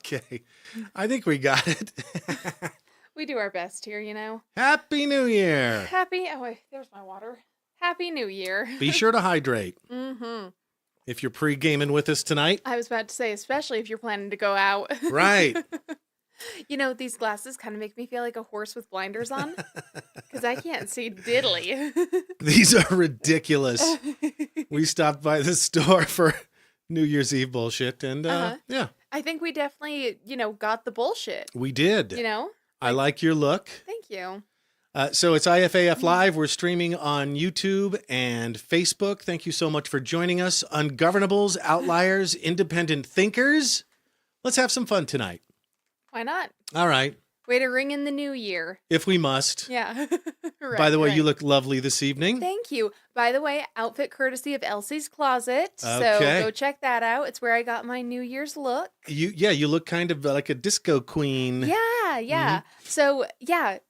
Okay. I think we got it. We do our best here, you know. Happy New Year. Oh wait, there's my water. Happy New Year. Be sure to hydrate. Mm-hmm. If you're pre-gaming with us tonight. I was about to say, especially if you're planning to go out. Right. You know, these glasses kind of make me feel like a horse with blinders on. Because I can't see diddly. These are ridiculous. We stopped by the store for New Year's Eve bullshit. And yeah. I think we definitely, got the bullshit. We did. I like your look. Thank you. So it's IFAF Live. We're streaming on YouTube and Facebook. Thank you so much for joining us. Ungovernables, outliers, independent thinkers. Let's have some fun tonight. Why not? All right. Way to ring in the new year. If we must. Yeah. Right, By the way, you look lovely this evening. Thank you. By the way, outfit courtesy of Elsie's Closet. Okay. So go check that out. It's where I got my New Year's look. You look kind of like a disco queen. Yeah. Mm-hmm. So,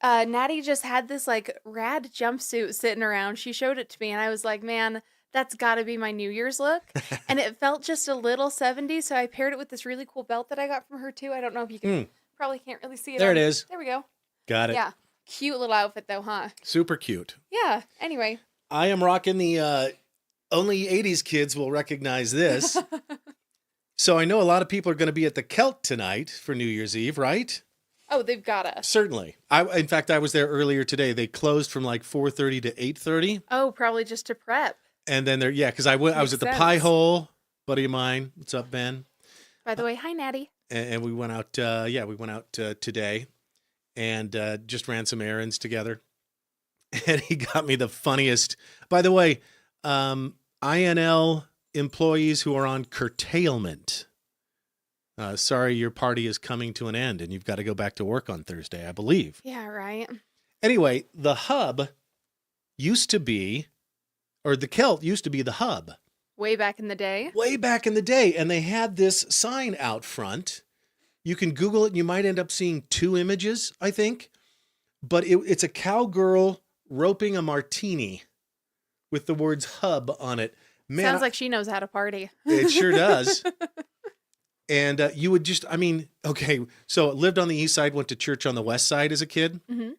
Natty just had this like rad jumpsuit sitting around. She showed it to me and I was like, man, that's got to be my New Year's look. And it felt just a little 70s. So I paired it with this really cool belt that I got from her too. I don't know if you can, probably can't really see it. There it is. There we go. Got it. Yeah. Cute little outfit though, huh? Super cute. Yeah. Anyway. I am rocking the, only 80s kids will recognize this. So I know a lot of people are going to be at the Celt tonight for New Year's Eve, right? Oh, they've got us. Certainly. In fact, I was there earlier today. They closed from like 4:30 to 8:30. Oh, probably just to prep. And then because I was at the Pie Hole, buddy of mine. What's up, Ben? By the way, hi, Natty. And we went out, today and just ran some errands together. And he got me the funniest. By the way, INL employees who are on curtailment. Sorry, your party is coming to an end and you've got to go back to work on Thursday, I believe. Yeah, right. Anyway, the hub used to be, or the Celt used to be the hub. Way back in the day. Way back in the day. And they had this sign out front. You can Google it and you might end up seeing 2 images, I think. But it's a cowgirl roping a martini with the words hub on it. Man, sounds like she knows how to party. It sure does. And you would just, okay, so lived on the east side, went to church on the west side as a kid. Mm-hmm.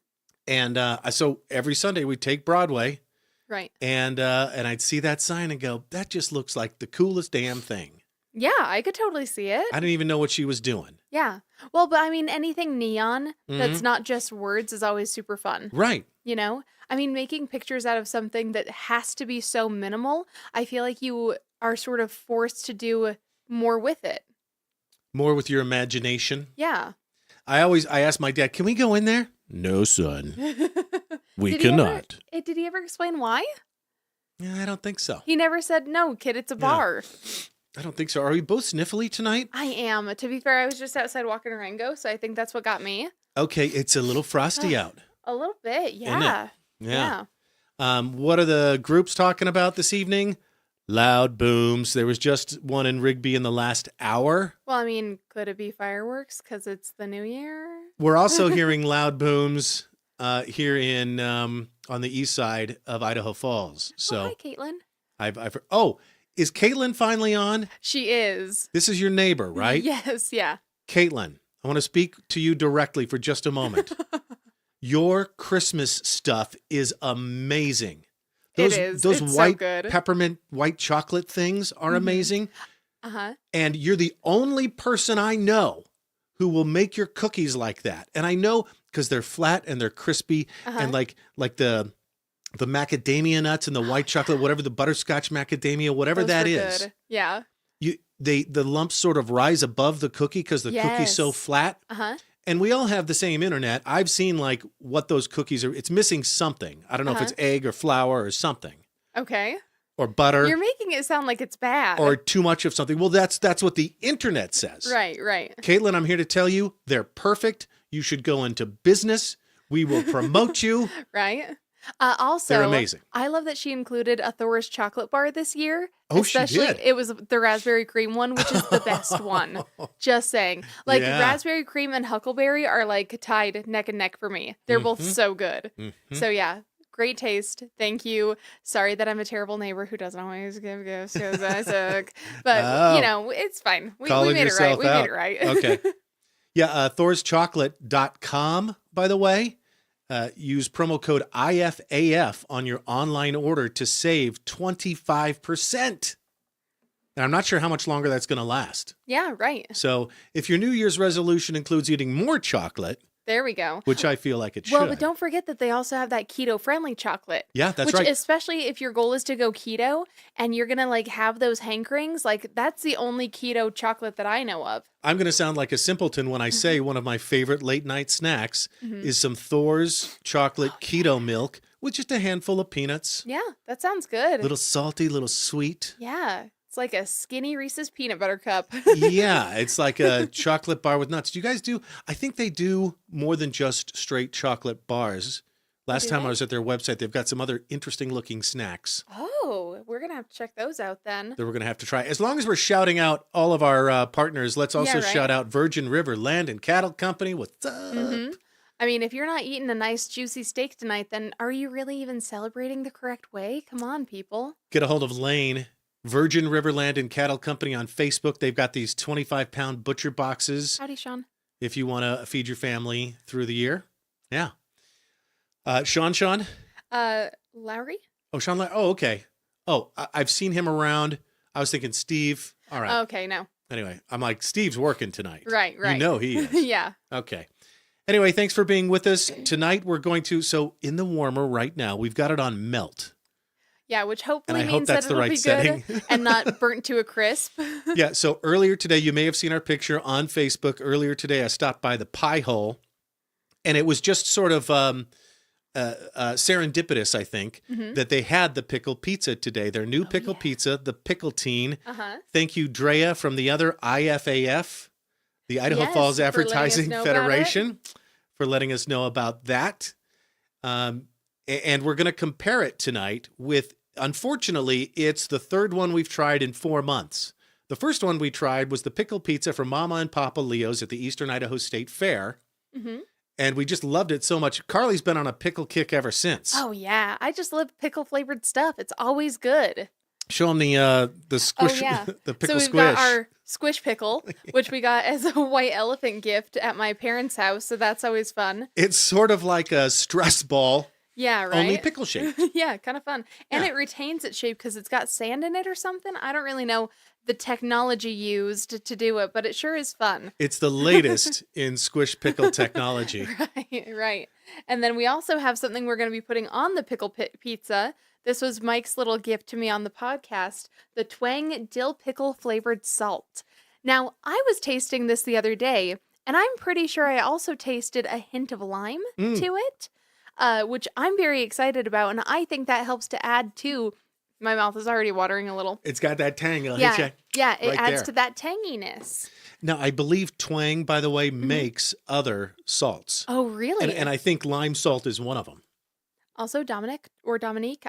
And so every Sunday we'd take Broadway. Right. And I'd see that sign and go, that just looks like the coolest damn thing. Yeah, I could totally see it. I didn't even know what she was doing. Yeah. Well, but anything neon that's not just words is always super fun. Right. Making pictures out of something that has to be so minimal, I feel like you are sort of forced to do more with it. More with your imagination. Yeah. I asked my dad, can we go in there? No, son. We cannot. Did he ever explain why? Yeah, I don't think so. He never said, no, kid, it's a bar. I don't think so. Are we both sniffly tonight? I am. To be fair, I was just outside walking a Rango, so I think that's what got me. Okay, it's a little frosty out. A little bit, yeah. Yeah. What are the groups talking about this evening? Loud booms. There was just one in Rigby in the last hour. Well, could it be fireworks because it's the new year? We're also hearing loud booms here in on the east side of Idaho Falls. So, hi, Katelynn. Is Katelynn finally on? She is. This is your neighbor, right? Yes, yeah. Katelynn, I want to speak to you directly for just a moment. Your Christmas stuff is amazing. Those white peppermint white chocolate things are amazing. Uh-huh. And you're the only person I know who will make your cookies like that. And I know because they're flat and they're crispy and like the macadamia nuts and the white chocolate, whatever, the butterscotch macadamia, whatever those that were is. Good. Yeah. The lumps sort of rise above the cookie because the cookie's so flat. Uh-huh. And we all have the same internet. I've seen like what those cookies are. It's missing something. I don't know if it's egg or flour or something. Okay. Or butter. You're making it sound like it's bad. Or too much of something. Well, that's what the internet says. Right. Katelynn, I'm here to tell you they're perfect. You should go into business. We will promote you. Right. Also, they're amazing. I love that she included a Thor's chocolate bar this year. Oh, especially, she did. It was the raspberry cream one, which is the best one. Just saying. Raspberry cream and huckleberry are like tied neck and neck for me. They're both so good. Mm-hmm. So yeah, great taste. Thank you. Sorry that I'm a terrible neighbor who doesn't always give gifts because I suck. But, it's fine. We made it right. We made it right. Okay. Yeah, thorschocolate.com, by the way. Use promo code IFAF on your online order to save 25%. Now, I'm not sure how much longer that's going to last. Yeah, right. So if your New Year's resolution includes eating more chocolate, there we go. which I feel like it should. Well, but don't forget that they also have that keto-friendly chocolate. Yeah, that's which, right. Especially if your goal is to go keto and you're going to like have those hankerings, like that's the only keto chocolate that I know of. I'm going to sound like a simpleton when I say one of my favorite late night snacks is some Thor's chocolate keto milk with just a handful of peanuts. Yeah, that sounds good. Little salty, little sweet. Yeah. It's like a skinny Reese's peanut butter cup. Yeah, it's like a chocolate bar with nuts. Do you guys do? I think they do more than just straight chocolate bars. Last time I was at their website, they've got some other interesting looking snacks Oh, we're going to have to check those out then. that we're going to have to try. As long as we're shouting out all of our partners, let's also right. shout out Virgin River Land and Cattle Company. What's up? I mean, if you're not eating a nice juicy steak tonight, then are you really even celebrating the correct way? Come on, people. Get a hold of Lane. Virgin River Land and Cattle Company on Facebook. They've got these 25-pound butcher boxes. Howdy, Sean. If you want to feed your family through the year. Yeah. Sean? Lowry? Oh, Sean. Oh, okay. Oh, I've seen him around. I was thinking Steve. All right. Okay, no. Anyway, I'm like, Steve's working tonight. Right. You know he is. Yeah. Okay. Anyway, thanks for being with us. Tonight we're going to, so in the warmer right now, we've got it on melt. Yeah, which hopefully And I hope means that's that the it'll right be setting. good and not burnt to a crisp. Yeah, so earlier today, you may have seen our picture on Facebook. Earlier today, I stopped by the Pie Hole, and it was just sort of serendipitous, I think, that they had the pickle pizza today. Their new pickle pizza, the Pickletine. Thank you, Drea, from the other IFAF, the Idaho Falls Advertising Federation, for letting us know about that. And we're going to compare it tonight with, unfortunately, it's the third one we've tried in 4 months. The first one we tried was the pickle pizza from Mama and Papa Leo's at the Eastern Idaho State Fair. And we just loved it so much. Karley's been on a pickle kick ever since. Oh, yeah. I just love pickle-flavored stuff. It's always good. Show them the squish, the pickle so we've squish. got our Squish Pickle, which we got as a white elephant gift at my parents' house, so that's always fun. It's sort of like a stress ball. Yeah, right? Only pickle shaped. Yeah, kind of fun. And it retains its shape because it's got sand in it or something. I don't really know the technology used to do it, but it sure is fun. It's the latest in Squish Pickle technology. Right. And then we also have something we're going to be putting on the pickle pizza. This was Mike's little gift to me on the podcast, the Twang Dill Pickle Flavored Salt. Now, I was tasting this the other day, and I'm pretty sure I also tasted a hint of lime to it. Which I'm very excited about, and I think that helps to add to. My mouth is already watering a little. It's got that tang. Yeah, it right adds there to that tanginess. Now, I believe Twang, by the way, makes other salts. Oh, really? And I think lime salt is one of them. Also, Dominique,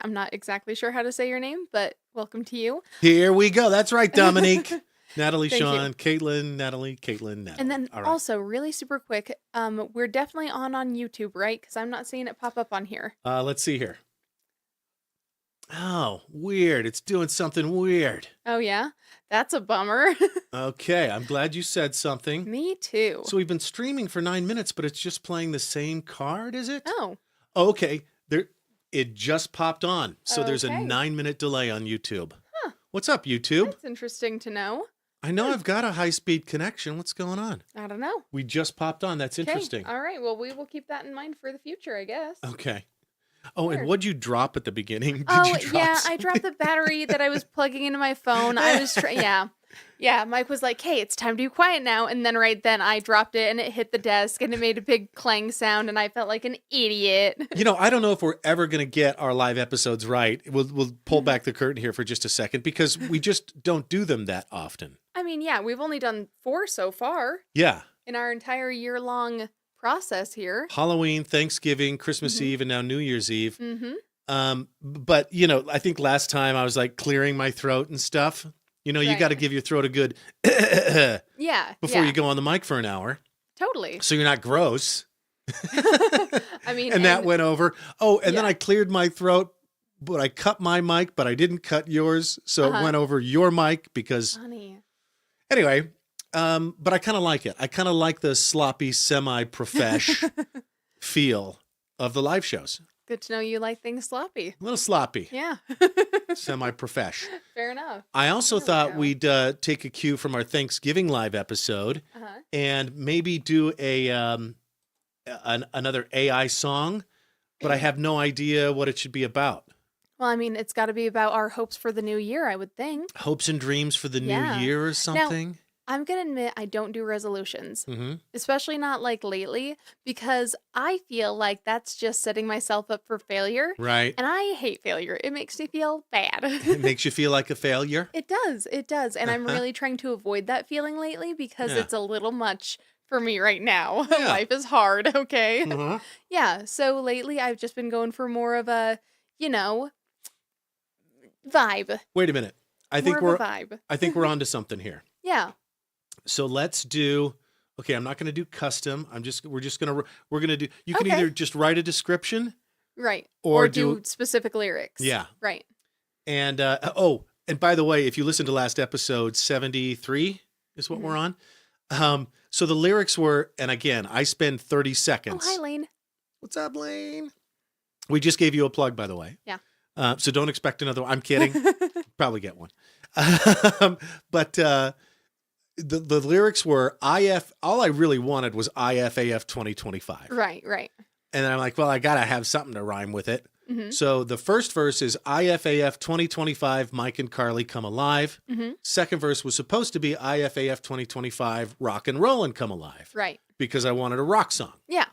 I'm not exactly sure how to say your name, but welcome to you. Here we go. That's right, Dominique. Natalie, Thank Sean, you. Caitlin, Natalie. And then All right. also, really super quick, we're definitely on YouTube, right? Because I'm not seeing it pop up on here. Let's see here. Oh, weird. It's doing something weird. Oh, yeah? That's a bummer. Okay, I'm glad you said something. Me too. So we've been streaming for 9 minutes, but it's just playing the same card, is it? Oh. Okay. It just popped on. So there's a Okay. 9-minute delay on YouTube. Huh. What's up, YouTube? That's interesting to know. I know I've got a high-speed connection. What's going on? I don't know. We just popped on. That's Okay. interesting. All right. Well, we will keep that in mind for the future, I guess. Okay. Oh, Sure. and what'd you drop at the beginning? Did Oh, you drop yeah. I something? dropped the battery that I was plugging into my phone. I was Yeah. Mike was like, hey, it's time to be quiet now. And then right then I dropped it and it hit the desk and it made a big clang sound and I felt like an idiot. You know, I don't know if we're ever going to get our live episodes right. We'll pull back the curtain here for just a second because we just don't do them that often. I mean, yeah, we've only done 4 so far Yeah. in our entire year-long process here. Halloween, Thanksgiving, Christmas Eve, and now New Year's Eve. Mm-hmm. But, you know, I think last time I was like clearing my throat and stuff. You know, you Right. got to give your throat a good Yeah. before yeah, you go on the mic for an hour. Totally. So you're not gross. I mean, And that went over. Oh, and then Yeah. I cleared my throat, but I cut my mic, but I didn't cut yours. So it went over your mic because Funny. anyway, But I kind of like it. I kind of like the sloppy, semi-profesh feel of the live shows. Good to know you like things sloppy. A little sloppy, Yeah. semi-profesh. Fair enough. I also There we thought go. we'd take a cue from our Thanksgiving live episode Uh-huh. and maybe do another AI song, but I have no idea what it should be about. Well, I mean, it's got to be about our hopes for the new year, I would think. Hopes and dreams for the Yeah. new year or something. I'm going to admit I don't do resolutions, Mm-hmm. especially not like lately, because I feel like that's just setting myself up for failure. Right. And I hate failure. It makes me feel bad. It makes you feel like a failure. It does. It does. And I'm Uh-huh. really trying to avoid that feeling lately because Yeah. it's a little much for me right now. Yeah. Life is hard, okay? Uh-huh. Yeah. So lately I've just been going for more of a, vibe. Wait a minute. I think More of a vibe. I think we're onto something here. Yeah. So let's do. Okay, I'm not going to do custom. We're going to do. You can Okay. either just write a description. Right. Or Or do- do specific lyrics. Yeah. Right. And and by the way, if you listen to last episode 73 is what Mhm. we're on. So the lyrics were, and again, I spend 30 Oh, seconds. hi, Lane. What's up, Lane? We just gave you a plug, by the way. Yeah. So don't expect another one. I'm kidding. Probably get one. But the lyrics were all I really wanted was IFAF 2025. Right. And then I'm like, well, I got to have something to rhyme with it. Mm-hmm. So the first verse is IFAF 2025, Mike and Karley come alive. Mm-hmm. Second verse was supposed to be IFAF 2025, rock and roll and come alive. Right. Because I wanted a rock song. Yeah.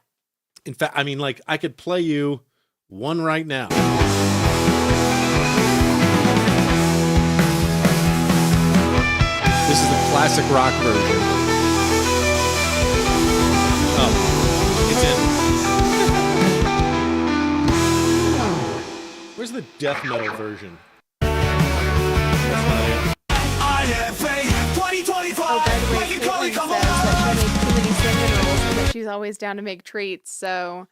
In fact, I mean, like, I could play you one right now. This is the classic rock version. Oh, it's in. Where's the death metal version? That's not it. IFA 2025. Oh, by the way, Mike and Caitlin Karley, says come that alive. she makes too many cinnamon rolls and that she's always down to make treats. So,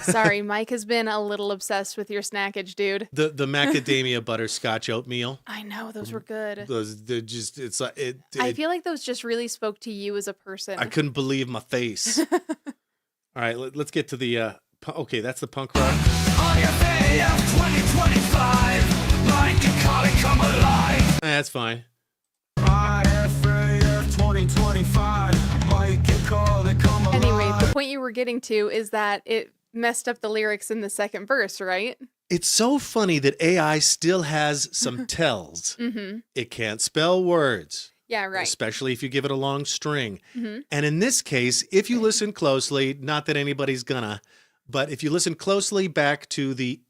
sorry, Mike has been a little obsessed with your snackage, dude. The macadamia butterscotch oatmeal. I know, those were good. They're just it's like it. I feel like those just really spoke to you as a person. I couldn't believe my face. All right, let's get to the. Okay, that's the punk rock. IFA 2025. Mike and Karley, come alive. That's fine. IFA 2025. Mike and Karley, come alive. Anyway, the point you were getting to is that it messed up the lyrics in the second verse, right? It's so funny that AI still has some tells. Mm-hmm. It can't spell words, Yeah, right. especially if you give it a long string. Mm-hmm. And in this case, if you listen closely, not that anybody's gonna, but if you listen closely back to the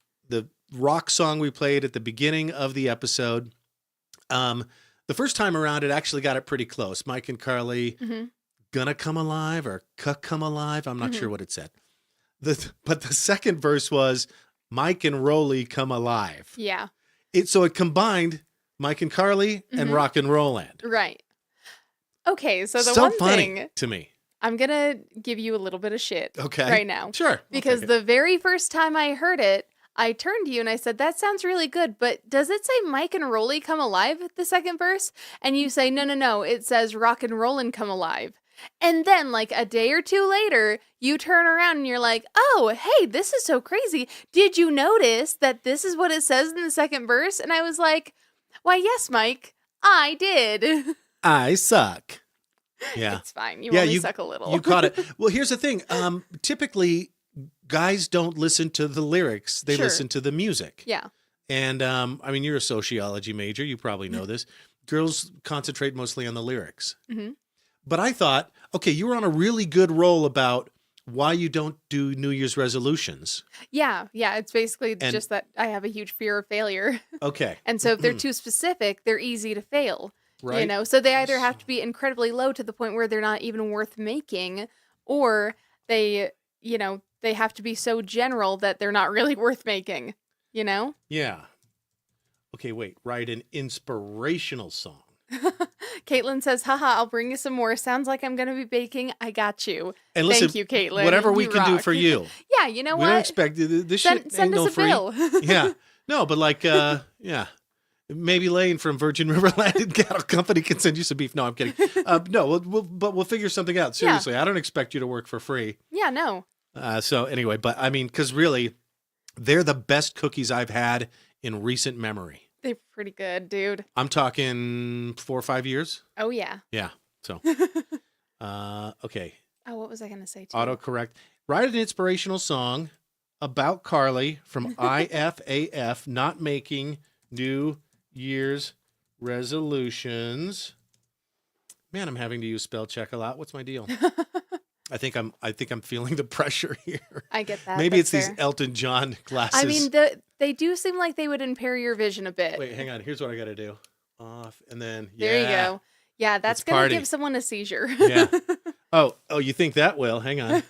rock song we played at the beginning of the episode, the first time around, it actually got it pretty close. Mike and Karley, Mm-hmm. gonna come alive or come alive. I'm not sure what it said. But the second verse was Mike and Rolly come alive. Yeah, So it combined Mike and Karley and Mhm. Rock and Roll Land. right. Okay, so the So one funny thing, to me. I'm going to give you a little bit of shit Okay. right now. Sure. Because the very first time I heard it, I turned to you and I said, that sounds really good, but does it say Mike and Rolly come alive at the second verse? And you say, no, it says rock and roll and come alive. And then like a day or two later, you turn around and you're like, oh, hey, this is so crazy. Did you notice that this is what it says in the second verse? And I was like, why, yes, Mike, I did. I suck. Yeah. It's fine. You Yeah, only you- suck a little. You caught it. Well, here's the thing. Typically, guys don't listen to the lyrics. They Sure. listen to the music. Yeah. And I mean, you're a sociology major. You probably know this. Girls concentrate mostly on the lyrics. Mhm. But I thought, okay, you were on a really good roll about why you don't do New Year's resolutions. Yeah. It's basically And- just that I have a huge fear of failure. Okay. And so if they're too specific, they're easy to fail. Right. You know, so they either have to be incredibly low to the point where they're not even worth making, or they have to be so general that they're not really worth making, you know? Yeah. Okay, wait. Write an inspirational song. Caitlin says, haha, I'll bring you some more. Sounds like I'm going to be baking. I got you. And listen, Thank you, Caitlin. whatever we You can do rock. for you. Yeah, you know We don't what? expect this shit Send ain't no us a free. bill. Yeah. No, but like, yeah. Maybe Lane from Virgin River Landed Cattle Company can send you some beef. No, I'm kidding. No, but we'll figure something out. Seriously, I don't expect you to work for free. Yeah, no. So anyway, but I mean, because really, they're the best cookies I've had in recent memory. They're pretty good, dude. I'm talking 4 or 5 years. Oh, yeah. Yeah. So, okay. Oh, what was I going to say, too? Autocorrect. Write an inspirational song about Karley from IFAF not making New Year's resolutions. Man, I'm having to use spell check a lot. What's my deal? I think I'm feeling the pressure here. I get that. Maybe it's fair. these Elton John glasses. I mean, they do seem like they would impair your vision a bit. Wait, hang on. Here's what I got to do. Off and then There you go. Yeah, that's going to give someone a seizure. Yeah. Oh, you think that will? Hang on.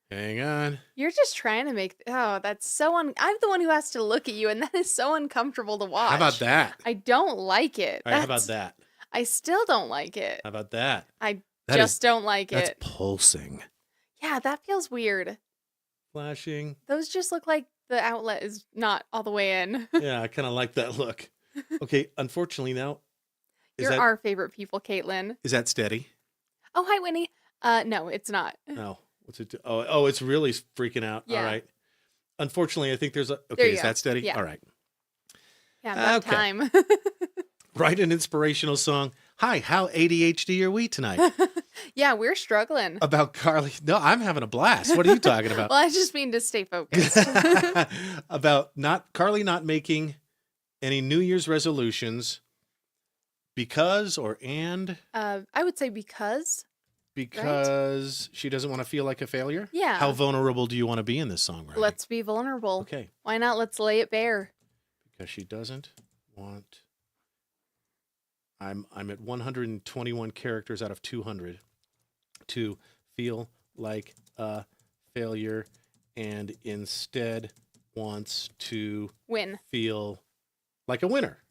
Hang on. You're just trying to make. Oh, that's so. I'm the one who has to look at you, and that is so uncomfortable to watch. How about that? I don't like it. All right, how about that? I still don't like it. How about that? That just don't like that's it. That's pulsing. Yeah, that feels weird. Flashing. Those just look like the outlet is not all the way in. Yeah, I kind of like that look. Okay, unfortunately now. You're our favorite people, Katelynn. Is that steady? Oh, hi, Winnie. No, it's not. No. What's it do? Oh, it's really freaking out. Yeah. All right. Unfortunately, I think there's a... Okay, is that steady? Yeah. All right. Yeah, about time. Write an inspirational song. Hi, how ADHD are we tonight? Yeah, we're struggling. About Karley. No, I'm having a blast. What are you talking about? Well, I just mean to stay focused. About Karley not making any New Year's resolutions because or and? I would say because. Because she doesn't want to feel like a failure? Yeah. How vulnerable do you want to be in this song, Ryan? Let's be vulnerable. Okay. Why not? Let's lay it bare. Because she doesn't want... I'm at 121 characters out of 200 to feel like a failure and instead wants to win. Feel like a winner.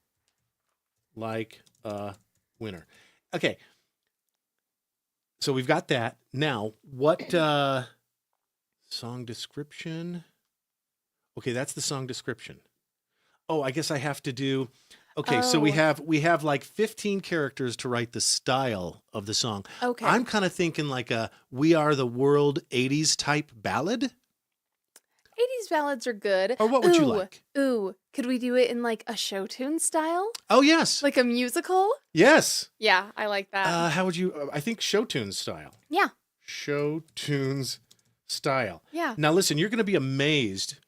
Like a winner. Okay. So we've got that. Now, what song description? Okay, that's the song description. Oh, I guess I have to do... Okay, so we have like 15 characters to write the style of the song. Okay. I'm kind of thinking like a We Are the World 80s type ballad. 80s ballads are good. Or what would you like? Ooh, could we do it in like a show tune style? Oh, yes. Like a musical? Yes. Yeah, I like that. How would you, I think show tunes style. Yeah. Show tunes style. Yeah. Now listen, you're going to be amazed.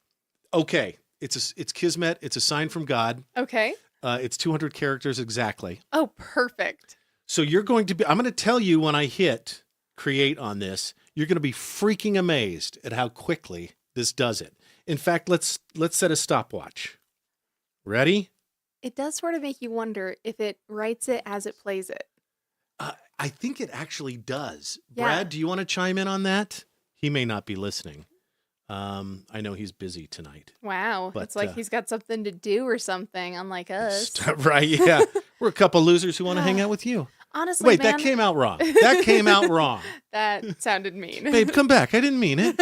Okay, it's Kismet. It's a sign from God. Okay. It's 200 characters exactly. Oh, perfect. So you're going to be, I'm going to tell you when I hit create on this, you're going to be freaking amazed at how quickly this does it. In fact, let's set a stopwatch. Ready? It does sort of make you wonder if it writes it as it plays it. I think it actually does. Yeah. Brad, do you want to chime in on that? He may not be listening. I know he's busy tonight. Wow. But, it's like he's got something to do or something, unlike us. Right, yeah. We're a couple losers who want to hang out with you. Honestly, Wait, man, that came out wrong. That came out wrong. That sounded mean. Babe, come back. I didn't mean it.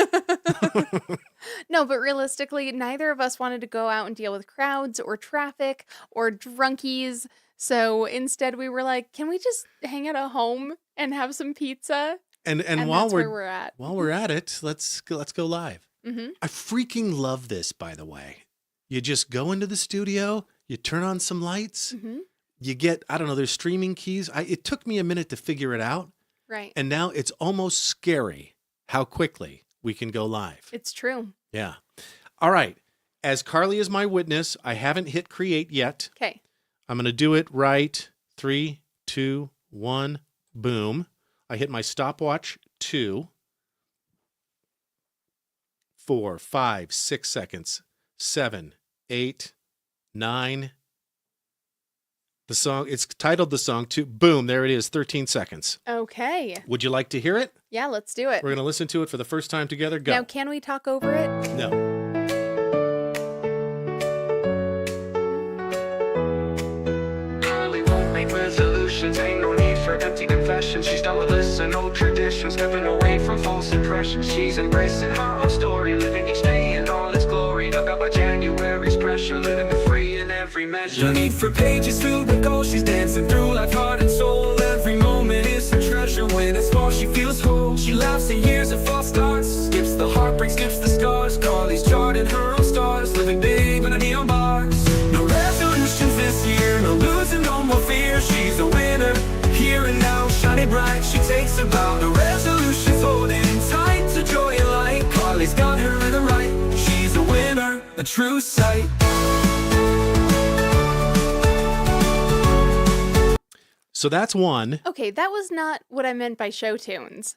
No, but realistically, neither of us wanted to go out and deal with crowds or traffic or drunkies. So instead we were like, can we just hang out at home and have some pizza? And that's where we're at. While we're at it, let's go live. Mm-hmm. I freaking love this, by the way. You just go into the studio, you turn on some lights, Mm-hmm. you get, I don't know, there's streaming keys. It took me a minute to figure it out. Right. And now it's almost scary how quickly we can go live. It's true. Yeah. All right. As Karley is my witness, I haven't hit create yet. Okay. I'm going to do it right. 3, 2, 1, boom. I hit my stopwatch 2, 4, 5, 6 seconds, 7, 8, 9. The song, it's titled the song to boom. There it is. 13 seconds. Okay. Would you like to hear it? Yeah, let's do it. We're going to listen to it for the first time together. Go. Now, can we talk over it? No. Karley won't make resolutions, ain't no need for empty confessions. She's done with lists and old traditions, stepping away from false impressions. She's embracing her own story, living each day in all its glory. Dug out by January's pressure, living free in every measure. No need for pages filled with gold. She's dancing through life, heart and soul. Every moment is a treasure. When it's small, she feels whole. She laughs at years of false starts, skips the heartbreak, skips the scars. Karley's charted her own stars, living big in the neon bars. No resolutions this year, no losing, no more fear. She's a winner, here and now, shining bright. She takes a bow, no resolutions, holding tight to joy and light. Karley's got her in the right. She's a winner, a true sight. So that's one. Okay, that was not what I meant by show tunes.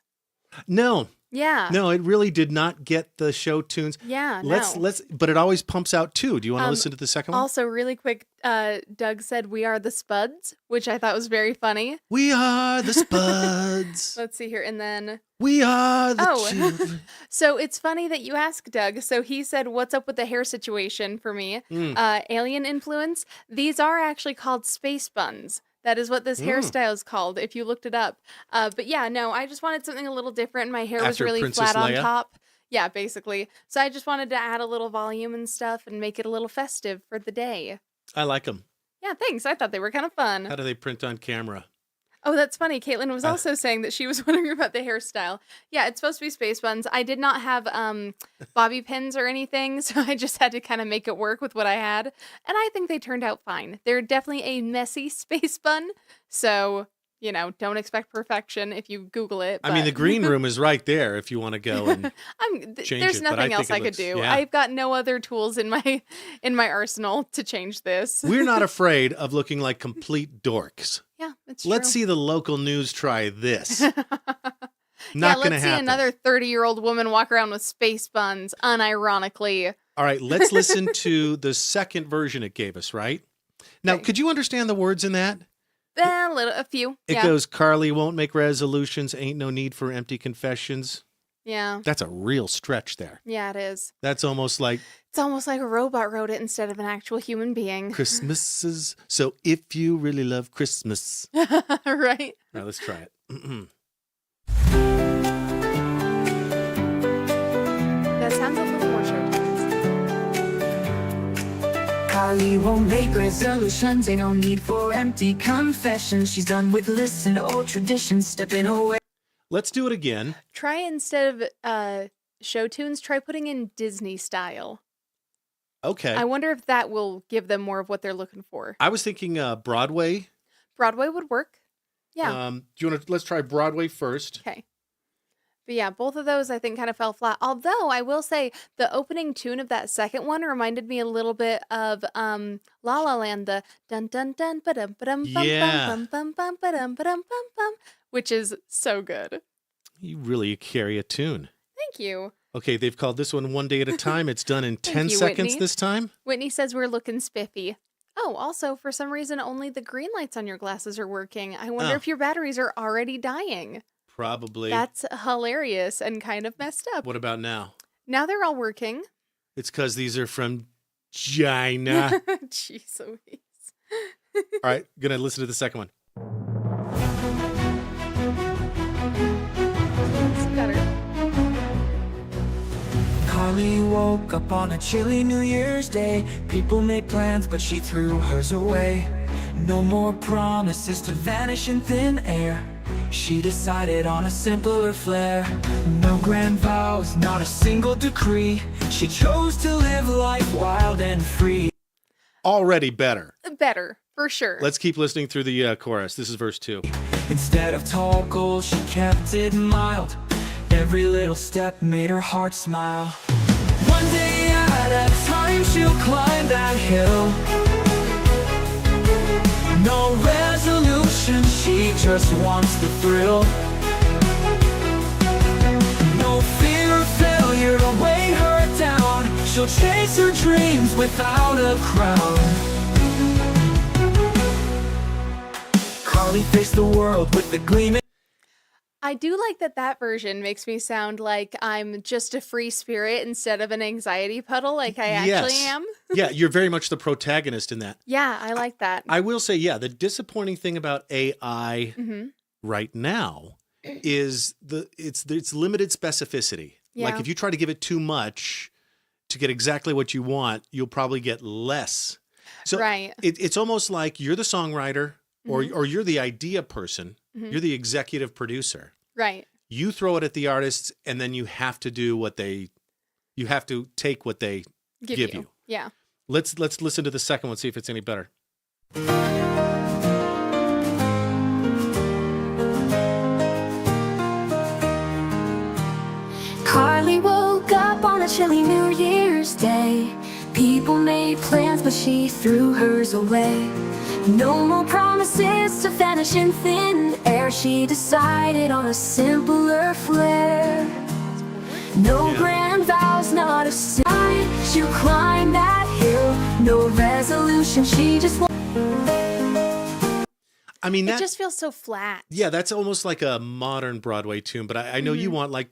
No, Yeah. no, it really did not get the show tunes. Yeah, Let's, no. but it always pumps out two. Do you want to listen to the second one? Also, really quick, Doug said, "We are the Spuds," which I thought was very funny. We are the Spuds. Let's see here. And then, We are the Oh. children. so it's funny that you ask, Doug. So he said, "What's up with the hair situation for me? Alien influence. These are actually called space buns. That is what this hairstyle is called, if you looked it up. But yeah, no, I just wanted something a little different. My hair was After really Princess flat on Leia? top. Yeah, basically. So I just wanted to add a little volume and stuff and make it a little festive for the day. I like them. Yeah, thanks. I thought they were kind of fun. How do they print on camera? Oh, that's funny. Katelynn was also saying that she was wondering about the hairstyle. Yeah, it's supposed to be space buns. I did not have bobby pins or anything, so I just had to kind of make it work with what I had. And I think they turned out fine. They're definitely a messy space bun, so, you know, don't expect perfection if you Google it. I mean, the but- green room is right there if you want to go and change there's it, but I nothing think else it I could looks- do. yeah. I've got no other tools in my arsenal to change this. we're not afraid of looking like complete dorks. Yeah, it's Let's true. see the local news try this. Yeah, Not going to let's see happen. another 30-year-old woman walk around with space buns, unironically. All right, let's listen to the second version it gave us, right? Now, Okay. could you understand the words in that? A few. It Yeah. goes, Karley won't make resolutions, ain't no need for empty confessions. Yeah. That's a real stretch there. Yeah, it is. That's almost like It's almost like a robot wrote it instead of an actual human being. Christmases. So if you really love Christmas. Right? Now let's try it. That sounds a little more show tunes. Karley won't make resolutions, ain't no need for empty confessions. She's done with listening to old traditions, stepping away. Let's do it again. Try instead of show tunes, try putting in Disney style. Okay. I wonder if that will give them more of what they're looking for. I was thinking Broadway. Broadway would work. Yeah. Do you want to? Let's try Broadway first. Okay. But yeah, both of those I think kind of fell flat. Although I will say the opening tune of that second one reminded me a little bit of La La Land, the dun dun dun ba dum ba dum Yeah. bum bum bum ba dum bum, which is so good. You really carry a tune. Thank you. Okay, they've called this one One Day at a Time. It's done in 10 you, seconds Whitney. this time. Whitney says we're looking spiffy. Oh, also, for some reason, only the green lights on your glasses are working. I wonder Oh. if your batteries are already dying. Probably. That's hilarious and kind of messed up. What about now? Now they're all working. It's because these are from China. Jeez Louise. All right, gonna listen to the second one. It's better. Karley woke up on a chilly New Year's Day. People made plans, but she threw hers away. No more promises to vanish in thin air. She decided on a simpler flair. No grand vows, not a single decree. She chose to live life wild and free. Already better. Better, for sure. Let's keep listening through the chorus. This is verse 2. Instead of tall goals, she kept it mild. Every little step made her heart smile. One day at a time, she'll climb that hill. No resolution, she just wants the thrill. No fear of failure to weigh her down. She'll chase her dreams without a crown. Karley faced the world with the gleaming. I do like that version makes me sound like I'm just a free spirit instead of an anxiety puddle like I actually Yes. am. Yeah, you're very much the protagonist in that. Yeah, I like that. I will say, yeah, the disappointing thing about AI Mm-hmm. right now is its limited specificity. Like Yeah. if you try to give it too much to get exactly what you want, you'll probably get less. So Right. it's almost like you're the songwriter or you're the idea person. You're the executive producer. Right. You throw it at the artists, and then you have to do you have to take what they give you. Yeah. Let's listen to the second one, see if it's any better. Karley woke up on a chilly New Year's Day. People made plans, but she threw hers away. No more promises to vanish in thin air. She decided on a simpler flair. No grand vows, not a sign. She'll climb that hill. No resolution, she just wants. I mean, It just feels so flat. yeah, that's almost like a modern Broadway tune, but I know you want like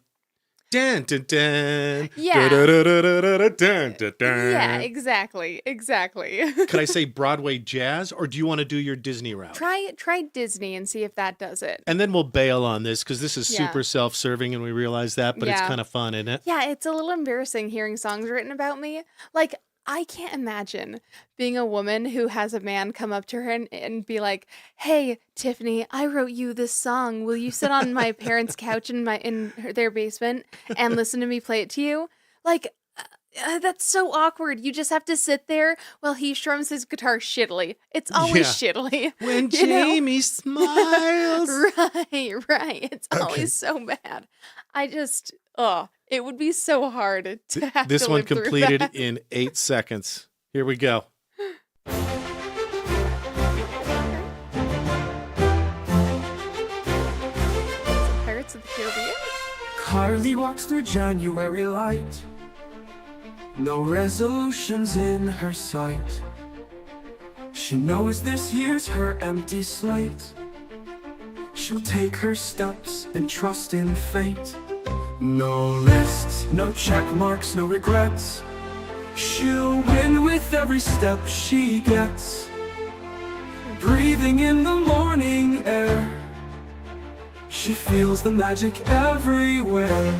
dun dun dun. Yeah. Dun, dun, dun, dun, dun, dun, dun, dun. Yeah, exactly. Could I say Broadway jazz, or do you want to do your Disney route? Try Disney and see if that does it. And then we'll bail on this because this is Yeah. super self-serving, and we realize that, but it's Yeah. kind of fun, isn't it? Yeah, it's a little embarrassing hearing songs written about me. Like, I can't imagine being a woman who has a man come up to her and be like, "Hey, Tiffany, I wrote you this song. Will you sit on my parents' couch in their basement and listen to me play it to you?" Like, that's so awkward. You just have to sit there while he strums his guitar shittily. It's always shittily. When you know? Jamie smiles. Right. It's always so bad. It would be so hard to have This to one live through completed that. in 8 seconds. Here we go. Pirates of the Caribbean? Karley walks through January light. No resolutions in her sight. She knows this year's her empty slate. She'll take her steps and trust in fate. No lists, no check marks, no regrets. She'll win with every step she gets. Breathing in the morning air, she feels the magic everywhere.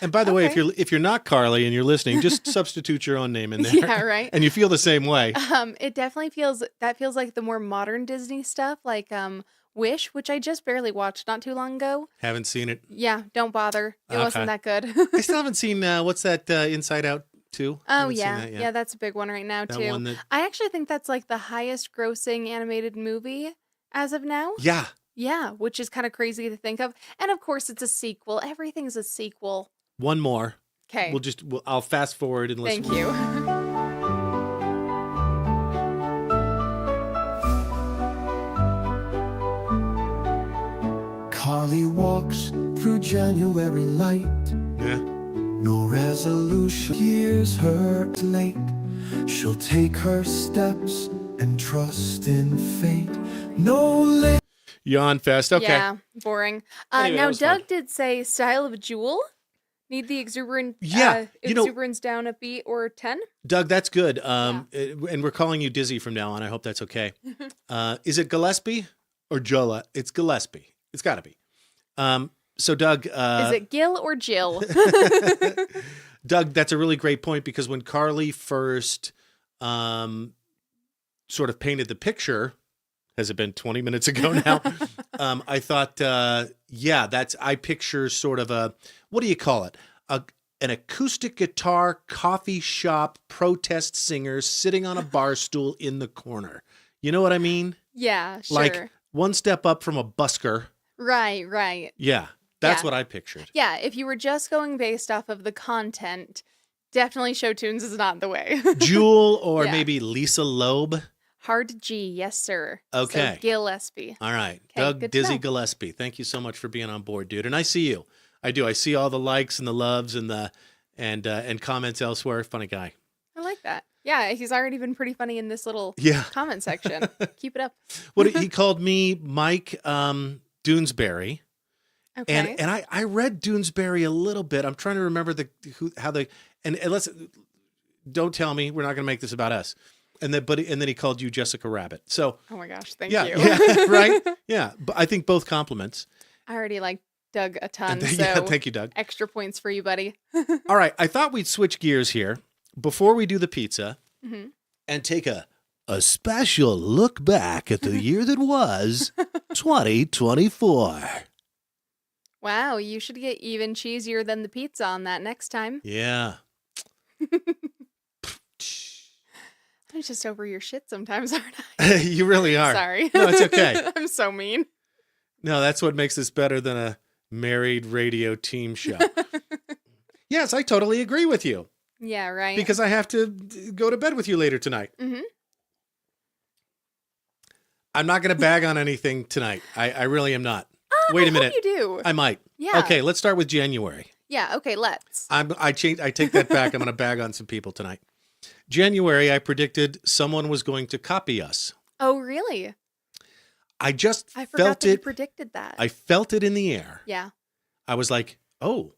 And by the way, Okay. if you're not Karley and you're listening, just substitute your own name in there. Yeah, right. And you feel the same way. It definitely feels like the more modern Disney stuff, like Wish, which I just barely watched not too long ago. Haven't seen it. Yeah, don't bother. It Okay. wasn't that good. I still haven't seen what's that Inside Out 2? Oh Haven't seen yeah, that yet. yeah, that's a big one right now That too. one that- I actually think that's like the highest grossing animated movie as of now. Yeah. Yeah, which is kind of crazy to think of. And of course, it's a sequel. Everything's a sequel. One more. Okay. I'll fast forward and listen. Thank you. Karley walks through January light. Yeah. No resolution hears her late. She'll take her steps and trust in fate. No late. Yawn fest. Okay. Yeah, boring. Anyway, that Now, was fun. Doug did say style of a jewel. Need the exuberance down a beat or 10? Doug, that's good. And we're calling you Dizzy from now on. I hope that's okay. Is it Gillespie or Jola? It's Gillespie. It's got to be. So Doug, Is it Gil or Jill? Doug, that's a really great point because when Karley first sort of painted the picture, has it been 20 minutes ago now? I thought, I picture sort of what do you call it? An acoustic guitar coffee shop protest singer sitting on a bar stool in the corner. You know what I mean? Yeah, sure. Like one step up from a busker. Right. Yeah, that's Yeah. what I pictured. Yeah, if you were just going based off of the content, definitely Show Tunes is not the way. Jewel or Yeah. maybe Lisa Loeb. Hard G, yes, sir. Okay. So Gillespie. All right. Okay, Doug good to Dizzy know. Gillespie, thank you so much for being on board, dude. And I see you. I do. I see all the likes and the loves and the and comments elsewhere. Funny guy. I like that. Yeah, he's already been pretty funny in this little Yeah. comment section. Keep it up. What he called me Mike Doonesbury. Okay. And I read Doonesbury a little bit. I'm trying to remember and let's don't tell me we're not going to make this about us. And then he called you Jessica Rabbit. So Oh my gosh, thank yeah, you. yeah, right, yeah. But I think both compliments. I already like Doug a ton, so Yeah, thank you, Doug. extra points for you, buddy. All right, I thought we'd switch gears here before we do the pizza Mhm. and take a A special look back at the year that was 2024. Wow, you should get even cheesier than the pizza on that next time. Yeah. I'm just over your shit sometimes, aren't I? You really are. Sorry. No, it's okay. I'm so mean. No, that's what makes this better than a married radio team show. Yes, I totally agree with you. Yeah, right. Because I have to go to bed with you later tonight. Mm-hmm. I'm not going to bag on anything tonight. I really am not. Wait a minute. You do. I might. Yeah. Okay, let's start with January. Yeah, okay, let's. I take that back. I'm going to bag on some people tonight. January, I predicted someone was going to copy us. Oh, really? I just I forgot felt that you it. predicted that. I felt it in the air. Yeah. I was like, oh,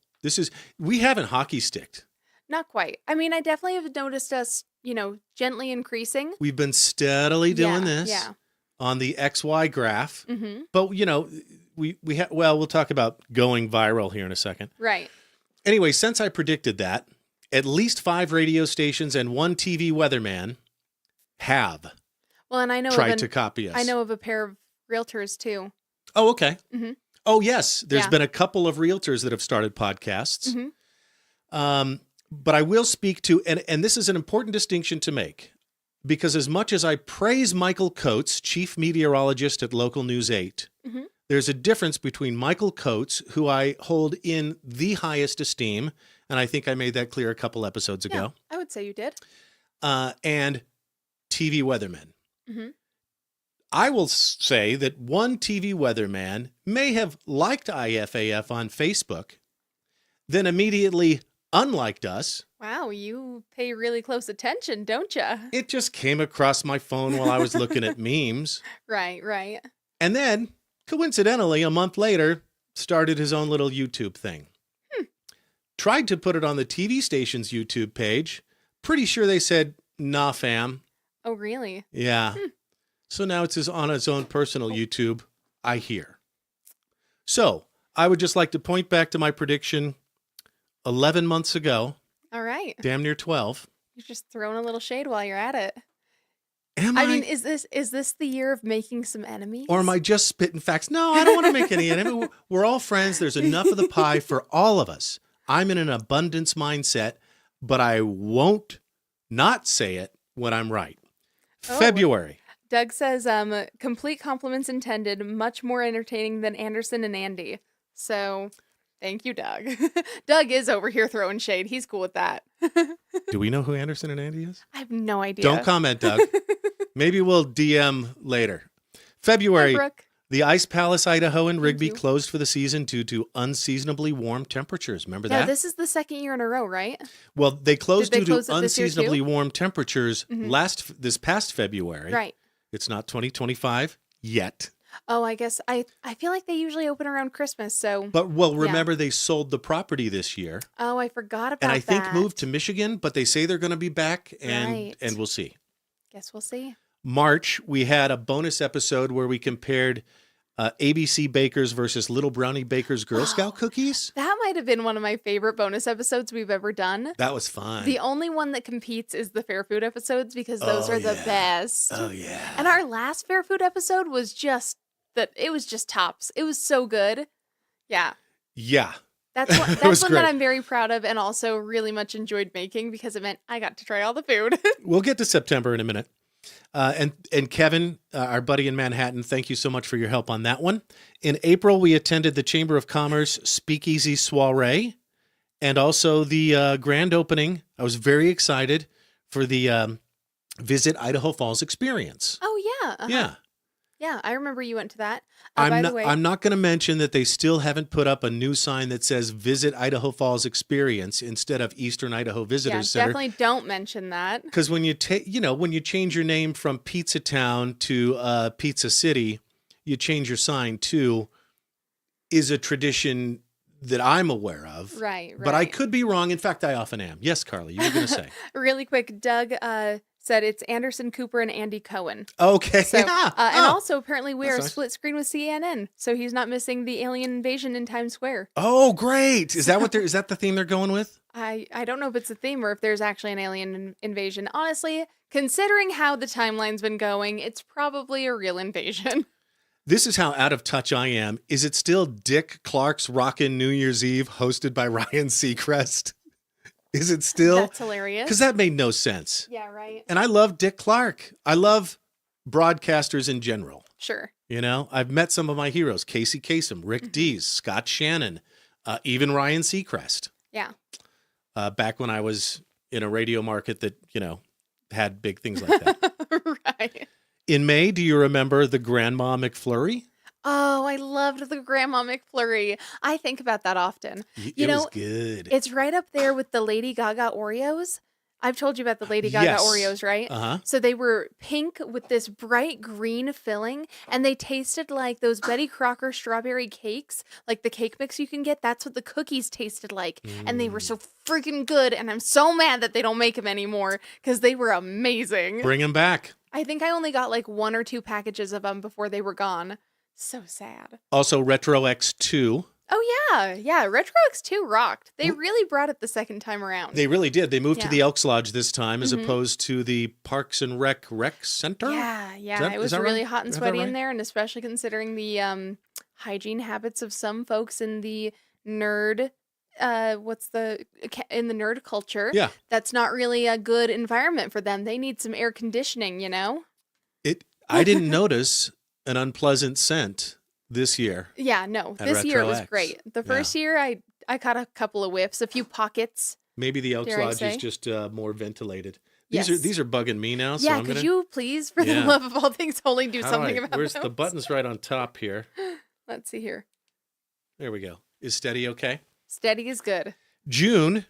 we haven't hockey sticked. Not quite. I mean, I definitely have noticed us, gently increasing. We've been steadily doing this Yeah. on the XY graph. Mm-hmm. But, we'll talk about going viral here in a second. Right. Anyway, since I predicted that, at least 5 radio stations and 1 TV weatherman have Well, and I know tried to copy us. I know of a pair of realtors too. Oh, okay. Mm-hmm. Oh, yes. There's Yeah. been a couple of realtors that have started podcasts. Mm-hmm. But I will speak to, and this is an important distinction to make, because as much as I praise Michael Coates, chief meteorologist at Local News 8, Mm-hmm. there's a difference between Michael Coates, who I hold in the highest esteem, and I think I made that clear a couple episodes ago, I would say you did. and TV weathermen. Mm-hmm. I will say that one TV weatherman may have liked IFAF on Facebook, then immediately unliked us. Wow, you pay really close attention, don't you? It just came across my phone while I was looking at memes. Right. And then, coincidentally, a month later, started his own little YouTube thing. Tried to put it on the TV station's YouTube page. Pretty sure they said, nah, fam. Oh, really? Yeah. So now it's on his own personal YouTube, I hear. So I would just like to point back to my prediction 11 months ago, All right. damn near 12. You're just throwing a little shade while you're at it. Am I mean, is this the year of making some enemies? Or am I just spitting facts? No, I don't want to make any enemy. We're all friends. There's enough of the pie for all of us. I'm in an abundance mindset, but I won't not say it when I'm right. Oh. February. Doug says, complete compliments intended, much more entertaining than Anderson and Andy. So, thank you, Doug. Doug is over here throwing shade. He's cool with that. Do we know who Anderson and Andy is? I have no idea. Don't comment, Doug. Maybe we'll DM later. February. Hi, Brooke. The Ice Palace, Idaho and Rigby you. closed for the season due to unseasonably warm temperatures. Remember Yeah, that? this is the second year in a row, right? Well, they closed Did they due close to it this year unseasonably too? warm temperatures this past February. Right. It's not 2025 yet. Oh, I guess I feel like they usually open around Christmas, so. But, remember they sold the property this year. Oh, I forgot about And I think that. moved to Michigan, but they say they're going to be back, and Right. we'll see. Guess we'll see. March, we had a bonus episode where we compared ABC Bakers versus Little Brownie Bakers Girl Scout cookies. That might have been one of my favorite bonus episodes we've ever done. That was fun. The only one that competes is the Fair Food episodes because those are the best. Oh, yeah. And our last Fair Food episode was just it was just tops. It was so good. Yeah. Yeah. That's one, was that's one great. that I'm very proud of and also really much enjoyed making because it meant I got to try all the food. We'll get to September in a minute. And Kevin, our buddy in Manhattan, thank you so much for your help on that one. In April, we attended the Chamber of Commerce Speakeasy Soiree and also the grand opening. I was very excited for the Visit Idaho Falls experience. Oh, yeah. Yeah. Yeah, I remember you went to that. By the way, I'm not going to mention that they still haven't put up a new sign that says Visit Idaho Falls Experience instead of Eastern Idaho Visitors Center. definitely don't mention that. Because when you when you change your name from Pizza Town to Pizza City, you change your sign to is a tradition that I'm aware of. Right. But I could be wrong. In fact, I often am. Yes, Karley, you were going to say. Really quick, Doug said it's Anderson Cooper and Andy Cohen. Okay. So, Yeah. and also apparently we That's are nice. split screen with CNN, so he's not missing the alien invasion in Times Square. Oh, great. Is that the theme they're going with? I don't know if it's a theme or if there's actually an alien invasion. Honestly, considering how the timeline's been going, it's probably a real invasion. This is how out of touch I am. Is it still Dick Clark's Rockin' New Year's Eve hosted by Ryan Seacrest? Is it still? That's hilarious. Because that made no sense. Yeah, right. And I love Dick Clark. I love broadcasters in general. Sure. You know, I've met some of my heroes, Casey Kasem, Rick Dees, Scott Shannon, even Ryan Seacrest. Yeah. Back when I was in a radio market that, you know, had big things like that. Right. In May, do you remember the Grandma McFlurry? Oh, I loved the Grandma McFlurry. I think about that often. It was good. It's right up there with the Lady Gaga Oreos. I've told you about the Lady Gaga Yes. Oreos, right? Uh-huh. So they were pink with this bright green filling, and they tasted like those Betty Crocker strawberry cakes, like the cake mix you can get. That's what the cookies tasted like. And they were so freaking good, and I'm so mad that they don't make them anymore because they were amazing. Bring them back. I think I only got like 1 or 2 packages of them before they were gone. So sad. Also, Retro X2. Oh, yeah. Yeah. Retro X2 rocked. They really brought it the second time around. They really did. They moved to Yeah. the Elks Lodge this time as opposed to the Parks and Rec Center. Yeah. Yeah. that- It is was that really right? hot and Is that sweaty right? in there. And especially considering the hygiene habits of some folks in the nerd. In the nerd culture? Yeah. That's not really a good environment for them. They need some air conditioning, you know? I didn't notice an unpleasant scent this year. Yeah, no. At This year it Retro was X. great. The first year I caught a couple of whiffs, a few pockets. Maybe the Elks Dare I Lodge is say? just more ventilated. Yes. These are bugging me now. So Yeah, I'm could gonna, you please, for the Yeah. love of all things holy, do How do something I- about Where's those? the button's right on top here? Let's see here. There we go. Is steady okay? Steady is good. June.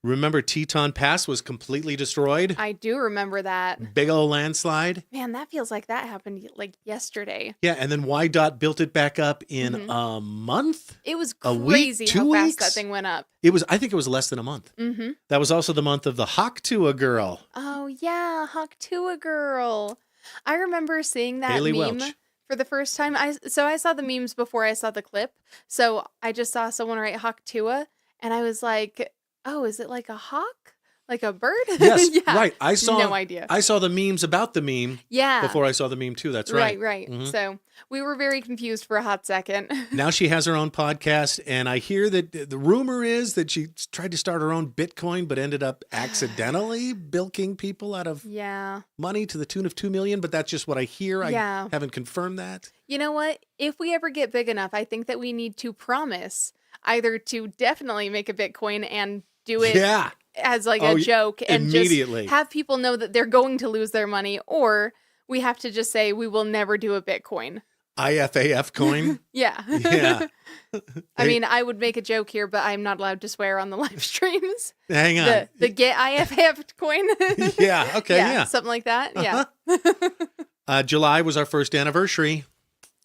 Remember Teton Pass was completely destroyed? I do remember that. Big old landslide. Man, that feels like that happened like yesterday. Yeah, and then YDOT built it back up in Mhm. a month. It was A week, crazy 2 how fast weeks? that thing went up. I think it was less than a month. Mm-hmm. That was also the month of the Hawktua girl. Oh, yeah. Hawktua girl. I remember seeing that Haley meme Welch. for the first time. I saw the memes before I saw the clip. So I just saw someone write Hawktua, and I was like, oh, is it like a hawk? Like a bird? Yes, Yeah. right. I saw No idea. I saw the memes about the meme Yeah. before I saw the meme too. That's right. Right. Mhm. So we were very confused for a hot second. Now she has her own podcast, and I hear that the rumor is that she tried to start her own Bitcoin, but ended up accidentally bilking people out of Yeah. money to the tune of $2 million. But that's just what I hear. Yeah. I haven't confirmed that. You know what? If we ever get big enough, I think that we need to promise either to definitely make a Bitcoin and do it Yeah. as like Oh, a joke and immediately. just have people know that they're going to lose their money, or we have to just say we will never do a Bitcoin. IFAF coin. Yeah. Yeah. I mean, I would make a joke here, but I'm not allowed to swear on the live streams. Hang on. The get IFAF coin. Yeah. Okay. Yeah. Something like that. Yeah. July was our first anniversary.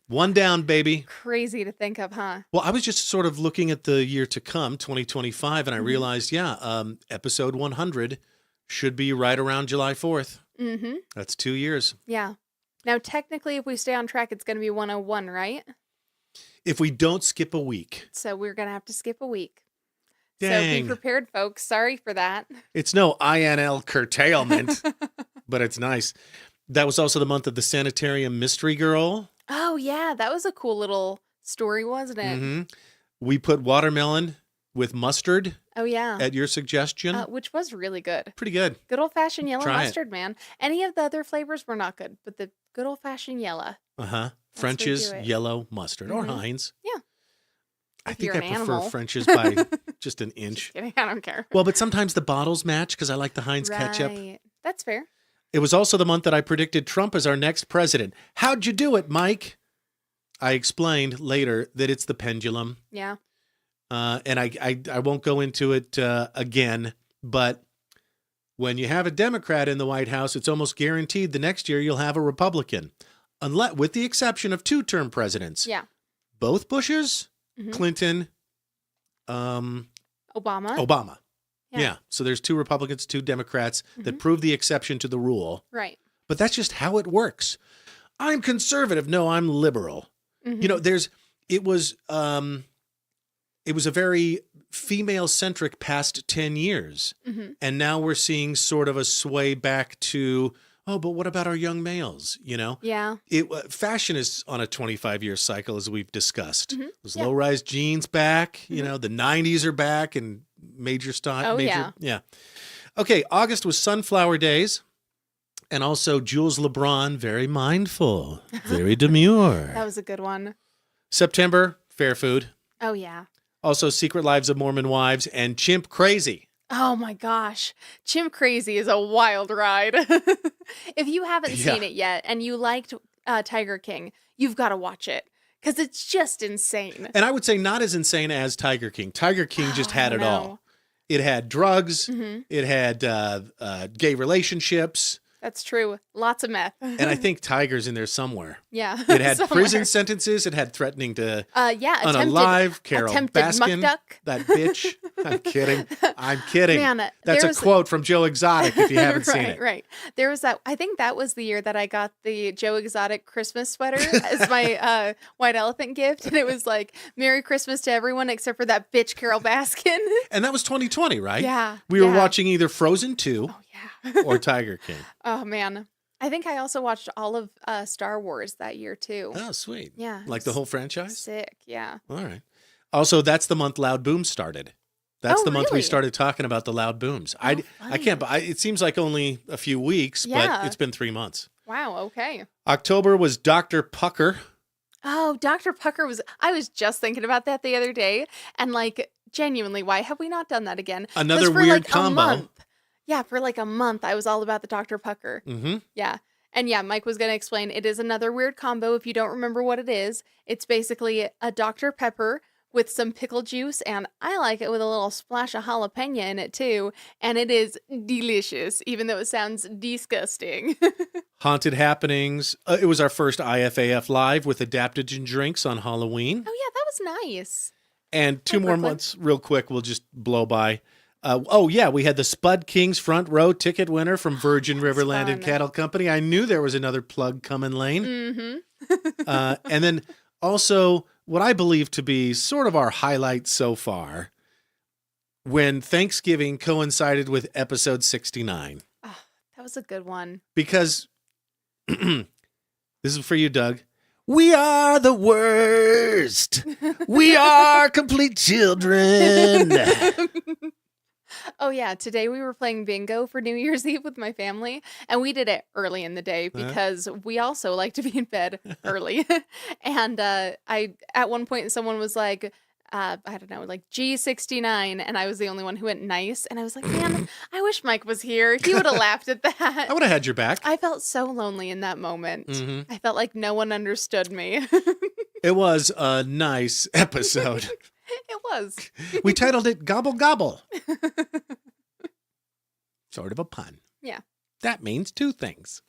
One down, baby. Crazy to think of, huh? Well, I was just sort of looking at the year to come, 2025, and I realized, episode 100 should be right around July 4th. Mm-hmm. That's 2 years. Yeah. Now, technically, if we stay on track, it's going to be 101, right? If we don't skip a week. So we're going to have to skip a week. So Dang. be prepared, folks. Sorry for that. It's no INL curtailment, but it's nice. That was also the month of the Sanitarium Mystery Girl. Oh, yeah. That was a cool little story, wasn't it? hmm We put watermelon with mustard Oh, yeah. at your suggestion. Which was really good. Pretty good. Good old-fashioned yellow Try it. mustard, man. Any of the other flavors were not good, but the good old-fashioned yellow. Uh-huh. That's where you French's do it. yellow mustard or Mhm. Heinz. Yeah. I If think you're I an prefer animal. French's by just an inch. Kidding, I don't care. Well, but sometimes the bottles match because I like the Heinz ketchup. Right. That's fair. It was also the month that I predicted Trump as our next president. How'd you do it, Mike? I explained later that it's the pendulum. Yeah. And I won't go into it again, but when you have a Democrat in the White House, it's almost guaranteed the next year you'll have a Republican, unless, with the exception of two-term presidents. Yeah. Both Bushes, Mhm. Clinton, Obama. Obama. Yeah. Yeah. So there's 2 Republicans, 2 Democrats that Mhm. prove the exception to the rule. Right. But that's just how it works. I'm conservative. No, I'm liberal. Mhm. You know, it was a very female-centric past 10 years. Mhm. And now we're seeing sort of a sway back to, oh, but what about our young males, you know? Yeah. Fashion is on a 25-year cycle, as we've discussed. Mhm. Those Yeah. low-rise jeans back, you know, the 90s are back and major style. Oh, Yeah. Okay, August was Sunflower Days. And also Jules LeBron, very mindful, very demure. That was a good one. September, Fair Food. Oh, yeah. Also Secret Lives of Mormon Wives and Chimp Crazy. Oh my gosh. Chimp Crazy is a wild ride. If you haven't seen it yet and you liked Tiger King, you've got to watch it because it's just insane. And I would say not as insane as Tiger King. Tiger King just had it all. It had drugs. Mhm. It had gay relationships. That's true. Lots of meth. And I think Tiger's in there somewhere. Yeah. It had somewhere. prison sentences. It had threatening to Attempted Carol muck Baskin. duck. That bitch. I'm kidding. I'm kidding. Man, That's a there's- quote from Joe Exotic if you haven't seen it. Right. There was that. I think that was the year that I got the Joe Exotic Christmas sweater as my white elephant gift, and it was like "Merry Christmas to everyone except for that bitch Carol Baskin." And that was 2020, right? Yeah. We were yeah. watching either Frozen 2 Oh yeah. or Tiger King. Oh man. I think I also watched all of Star Wars that year too. Oh, sweet. Yeah. Like the whole franchise? Sick. Yeah. All right. Also, that's the month Loud Booms started. That's Oh, the month we really? started talking about the Loud Booms. Oh, I can't, it seems like only a few weeks, Yeah. but it's been 3 months. Wow. Okay. October was Dr. Pucker. Oh, Dr. Pucker I was just thinking about that the other day, and like genuinely, why have we not done that again? 'Cause Another for, weird like, a combo. month- Yeah, for like a month, I was all about the Dr. Pucker. Mm-hmm. Yeah. And yeah, Mike was going to explain it is another weird combo. If you don't remember what it is, it's basically a Dr. Pepper with some pickle juice, and I like it with a little splash of jalapeno in it too. And it is delicious, even though it sounds disgusting. Haunted Happenings. It was our first IFAF live with adaptogen drinks on Halloween. Oh, yeah, that was nice. And 2 Hey, more Brooklyn. months, real quick, we'll just blow by. We had the Spud Kings front row ticket winner from Virgin That's Riverland and fun. Cattle Company. I knew there was another plug coming, Lane. Mm-hmm. And then also what I believe to be sort of our highlight so far, when Thanksgiving coincided with episode 69. Oh, that was a good one. Because, this is for you, Doug. We are the worst. We are complete children. Oh, yeah. Today we were playing bingo for New Year's Eve with my family, and we did it early in the day because we also like to be in bed early. And at one point, someone was like, I don't know, like G69, and I was the only one who went nice. And I was like, man, I wish Mike was here. He would have laughed at that. I would have had your back. I felt so lonely in that moment. Mhm. I felt like no one understood me. It was a nice episode. It was. We titled it Gobble Gobble. Sort of a pun. Yeah. That means 2 things.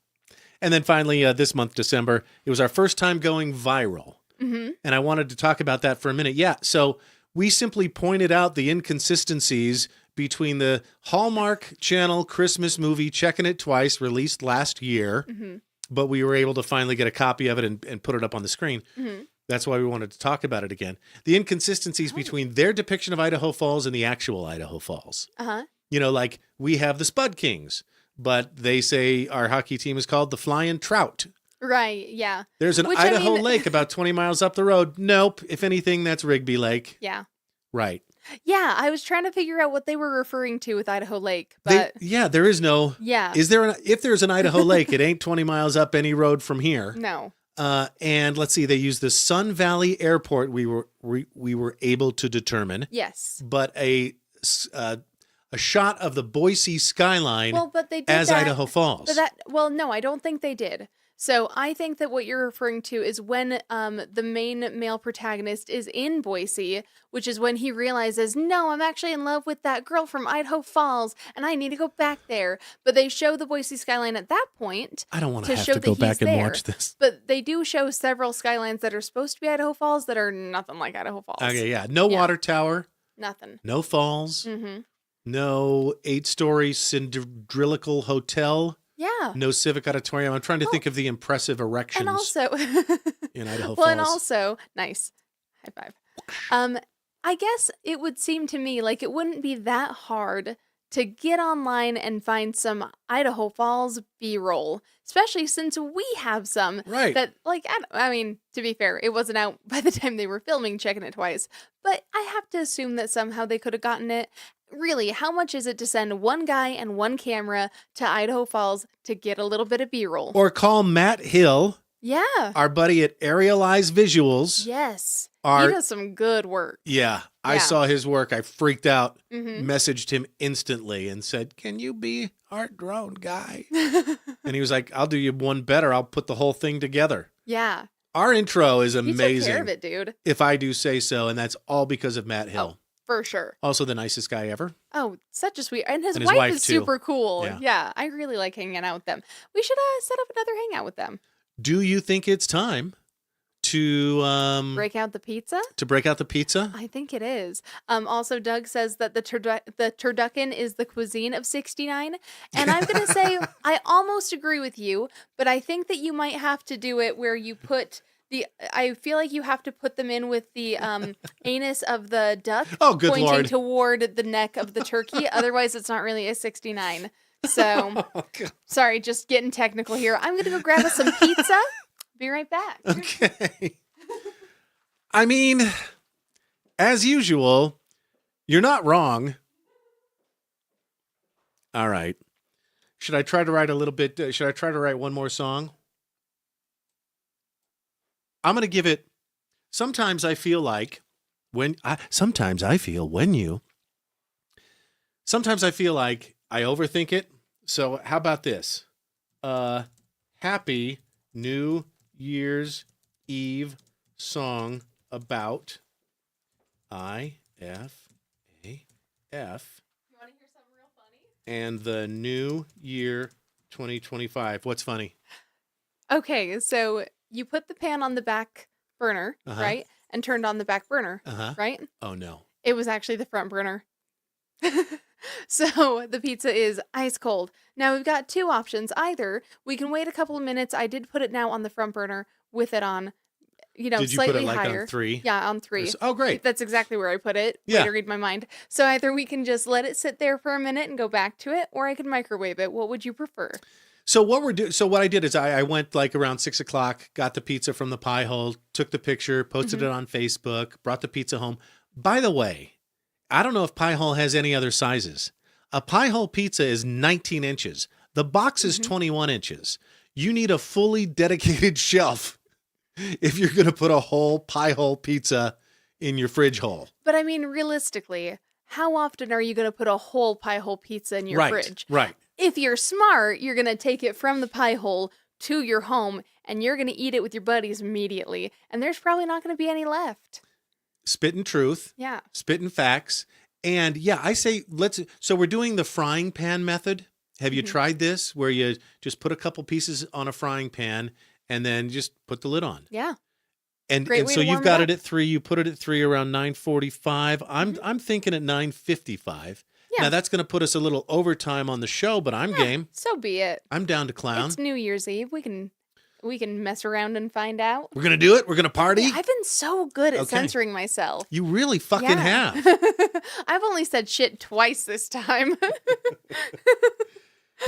And then finally, this month, December, it was our first time going viral. Mm-hmm. And I wanted to talk about that for a minute. Yeah, so we simply pointed out the inconsistencies between the Hallmark Channel Christmas movie Checkin' It Twice, released last year, Mm-hmm. but we were able to finally get a copy of it and put it up on the screen. Mm-hmm. That's why we wanted to talk about it again. The inconsistencies between their depiction of Idaho Falls and the actual Idaho Falls. Uh-huh. You know, like we have the Spud Kings, but they say our hockey team is called the Flying Trout. Right. Yeah. There's an Which, I Idaho mean- Lake about 20 miles up the road. Nope. If anything, that's Rigby Lake. Yeah. Right. Yeah. I was trying to figure out what they were referring to with Idaho Lake, but There is no. yeah. Is there if there's an Idaho Lake, it ain't 20 miles up any road from here. No. And let's see, they used the Sun Valley Airport. We were able to determine, Yes. but a shot of the Boise skyline Well, but they did as that, Idaho Falls. But no, I don't think they did. So I think that what you're referring to is when the main male protagonist is in Boise, which is when he realizes, no, I'm actually in love with that girl from Idaho Falls, and I need to go back there. But they show the Boise skyline at that point. I don't want to to have show to that go he's back and there. watch this. But they do show several skylines that are supposed to be Idaho Falls that are nothing like Idaho Falls. Okay, yeah. No Yeah. water tower, Nothing. no falls, Mm-hmm. no 8-story cylindrical hotel, Yeah. no civic auditorium. I'm trying to think of the impressive erections And also, in Idaho well, Falls. and also, nice. High five. I guess it would seem to me like it wouldn't be that hard to get online and find some Idaho Falls B-roll, especially since we have some Right. that, like, I mean, to be fair, it wasn't out by the time they were filming Checkin' It Twice, but I have to assume that somehow they could have gotten it. Really, how much is it to send one guy and one camera to Idaho Falls to get a little bit of B-roll? Or call Matt Hill, Yeah. our buddy at Aerialize Visuals. Yes. He Our- does some good work. Yeah, I Yeah. saw his work. I freaked out, Mhm. messaged him instantly and said, "Can you be our drone guy?" And he was like, "I'll do you one better. I'll put the whole thing together." Yeah. Our intro is He took amazing, care of it, dude. if I do say so, and that's all because of Matt Hill. For sure. Also the nicest guy ever. Oh, such a sweet. And his And his wife wife, is too. super cool. Yeah. Yeah. I really like hanging out with them. We should set up another hangout with them. Do you think it's time to Break out the pizza? break out the pizza? I think it is. Also, Doug says that the turducken is the cuisine of 69. And I'm going to say I almost agree with you, but I think that you might have to do it where you put I feel like you have to put them in with the anus of the duck Oh, good pointing Lord. toward the neck of the turkey. Otherwise, it's not really a 69. So, Oh, God. sorry, just getting technical here. I'm going to go grab us some pizza. Be right back. Okay. I mean, as usual, you're not wrong. All right. Should I try to write a little bit? Should I try to write one more song? I'm going to give it. Sometimes I feel like sometimes I feel like I overthink it. So how about this? Happy New Year's Eve song about IFAF You want to hear something real funny? and the new year 2025. What's funny? Okay, so you put the pan on the back burner, Uh-huh. right? And turned on the back burner, Uh-huh. right? Oh, no. It was actually the front burner. So the pizza is ice cold. Now we've got two options. Either we can wait a couple of minutes. I did put it now on the front burner with it on, Did you slightly put it like higher. on 3? Yeah, on 3. Oh, great. That's exactly where I put it. Way Yeah. to read my mind. So either we can just let it sit there for a minute and go back to it, or I can microwave it. What would you prefer? So what I did is I went like around 6:00, got the pizza from the pie hole, took the picture, posted it on Facebook, brought the pizza home. By the way, I don't know if Pie Hole has any other sizes. A Pie Hole pizza is 19 inches. The box is 21 inches. You need a fully dedicated shelf if you're going to put a whole Pie Hole pizza in your fridge hole. But I mean, realistically, how often are you going to put a whole pie hole pizza in your fridge? Right. If you're smart, you're going to take it from the pie hole to your home and you're going to eat it with your buddies immediately. And there's probably not going to be any left. Spitting truth, Yeah. spitting facts. And yeah, I say so we're doing the frying pan method. Have you tried this where you just put a couple pieces on a frying pan and then just put the lid on? Yeah. And Great and way so to you've warm it got up. it at 3, you put it at 3 around 9:45. I'm thinking at 9:55. Yeah. Now that's going to put us a little overtime on the show, but I'm game. So be it. I'm down to clown. It's New Year's Eve. We can mess around and find out. We're going to do it. We're going to party. Yeah, I've been so good at Okay. censoring myself. You really fucking Yeah. have. I've only said shit twice this time.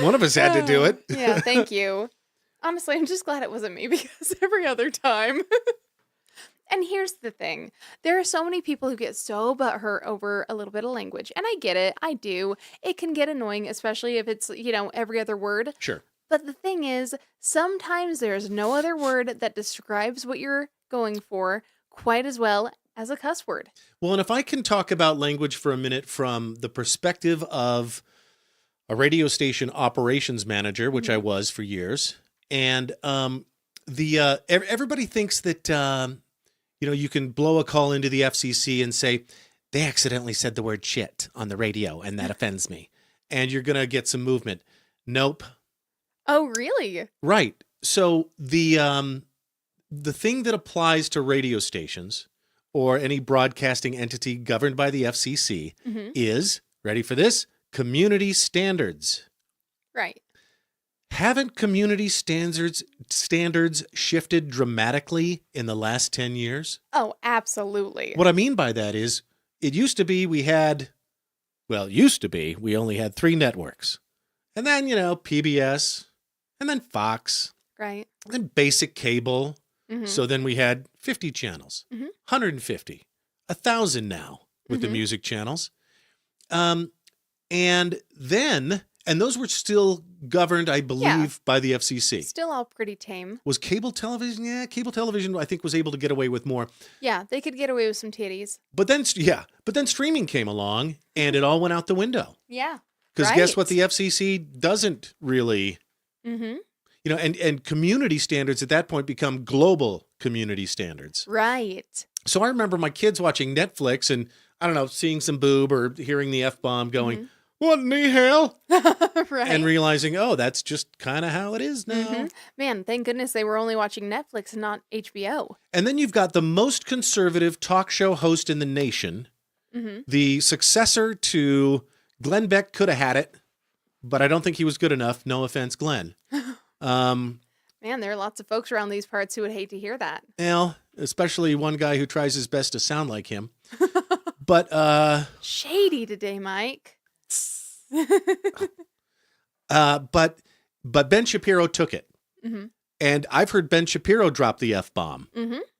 One of us had to do it. Yeah, thank you. Honestly, I'm just glad it wasn't me because every other time. And here's the thing. There are so many people who get so butthurt over a little bit of language. And I get it. I do. It can get annoying, especially if it's, every other word. Sure. But the thing is, sometimes there's no other word that describes what you're going for quite as well as a cuss word. Well, and if I can talk about language for a minute from the perspective of a radio station operations manager, which I was for years, and everybody thinks that you can blow a call into the FCC and say they accidentally said the word shit on the radio, and that offends me, and you're gonna get some movement. Nope. Oh, really? Right. So the thing that applies to radio stations or any broadcasting entity governed by the FCC is, ready for this, community standards. Right. Haven't community standards shifted dramatically in the last 10 years? Oh, absolutely. What I mean by that is it used to be we only had 3 networks. And then, PBS, and then Fox, Right. and then basic cable. Mhm. So then we had 50 channels, 150, 1,000 now with the music channels. And those were still governed, I believe, by the FCC. Still all pretty tame. Was cable television? Yeah, cable television, I think, was able to get away with more. Yeah, they could get away with some titties. But then streaming came along and it all went out the window. Yeah. Because Right. guess what? The FCC doesn't really, Mm-hmm. and community standards at that point become global community standards. Right. So I remember my kids watching Netflix and, I don't know, seeing some boob or hearing the F-bomb going, what in the hell? Right. And realizing, oh, that's just kind of how it is now. Mhm. Man, thank goodness they were only watching Netflix and not HBO. And then you've got the most conservative talk show host in the nation, the successor to Glenn Beck could have had it, but I don't think he was good enough. No offense, Glenn. Man, there are lots of folks around these parts who would hate to hear that. Well, especially one guy who tries his best to sound like him. But Shady today, Mike. but Ben Shapiro took it. And I've heard Ben Shapiro drop the F-bomb.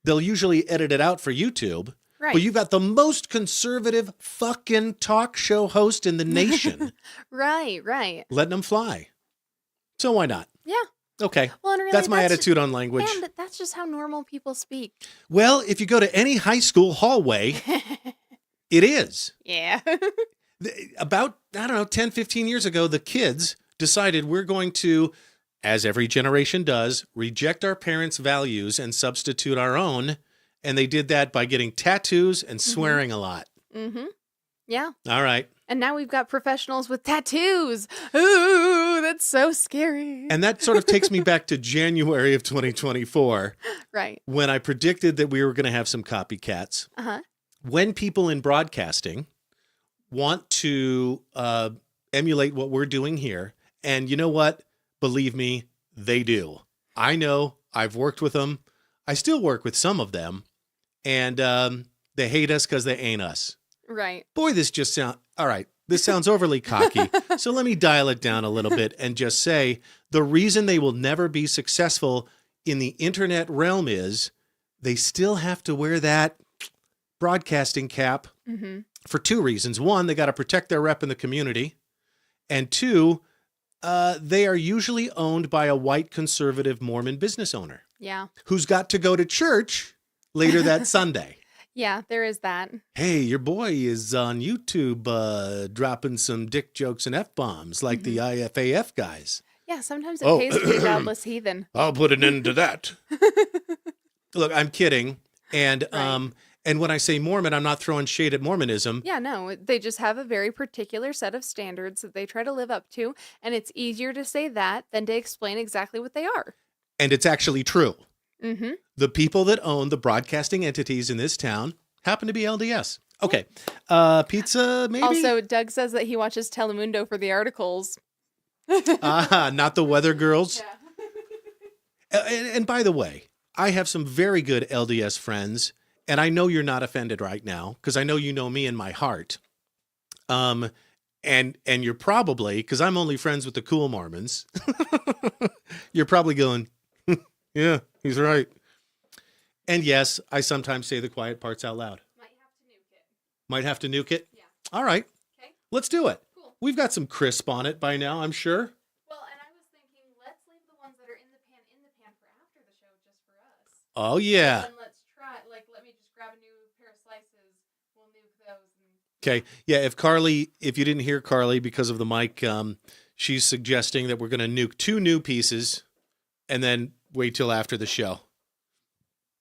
They'll usually edit it out for YouTube. Right. But you've got the most conservative fucking talk show host in the nation. Right. Letting them fly. So why not? Yeah. Okay. Well, and really, that's my just- attitude on language. And that's just how normal people speak. Well, if you go to any high school hallway, it is. Yeah. About, 10, 15 years ago, the kids decided we're going to, as every generation does, reject our parents' values and substitute our own. And they did that by getting tattoos and swearing a lot. Yeah. All right. And now we've got professionals with tattoos. Ooh, that's so scary. And that sort of takes me back to January of 2024, Right. when I predicted that we were going to have some copycats. Uh-huh. When people in broadcasting want to emulate what we're doing here, and you know what? Believe me, they do. I know. I've worked with them. I still work with some of them, and they hate us because they ain't us. Right. Boy, this just sounds... All right, this sounds overly cocky, so let me dial it down a little bit and just say the reason they will never be successful in the internet realm is they still have to wear that broadcasting cap for 2 reasons. 1, they got to protect their rep in the community. And 2, they are usually owned by a white conservative Mormon business owner Yeah. who's got to go to church later that Sunday. Yeah, there is that. Hey, your boy is on YouTube dropping some dick jokes and F-bombs like the IFAF guys. Yeah, sometimes it pays to be a godless heathen. I'll put an end to that. Look, I'm kidding. And and when I say Mormon, I'm not throwing shade at Mormonism. Yeah, no, they just have a very particular set of standards that they try to live up to, and it's easier to say that than to explain exactly what they are. And it's actually true. The people that own the broadcasting entities in this town happen to be LDS. Okay. Pizza, maybe? Also, Doug says that he watches Telemundo for the articles. Not the weather girls. And by the way, I have some very good LDS friends, and I know you're not offended right now because I know you know me in my heart. And you're probably, because I'm only friends with the cool Mormons, you're probably going, yeah, he's right. And yes, I sometimes say the quiet parts out loud. Might have to nuke it? Yeah. All right. Okay. Let's do it. Cool. We've got some crisp on it by now, I'm sure. Well, and I was thinking, let's leave the ones that are in the pan for after the show just for us. Oh, yeah. And let's try, let me just grab a new pair of slices. We'll nuke those. Okay. Yeah, if you didn't hear Karley because of the mic, she's suggesting that we're going to nuke 2 new pieces and then wait till after the show.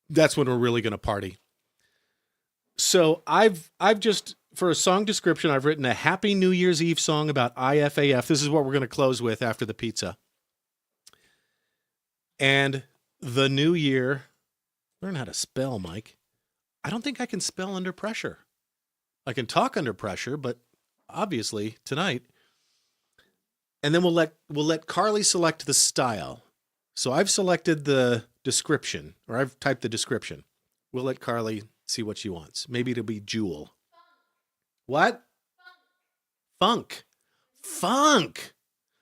That's when we're really going to party. So I've just, for a song description, I've written a Happy New Year's Eve song about IFAF. This is what we're going to close with after the pizza. And the new year, learn how to spell, Mike. I don't think I can spell under pressure. I can talk under pressure, but obviously tonight. And then we'll let Karley select the style. So I've selected the description, or I've typed the description. We'll let Karley see what she wants. Maybe it'll be Jewel. What? Funk. Funk.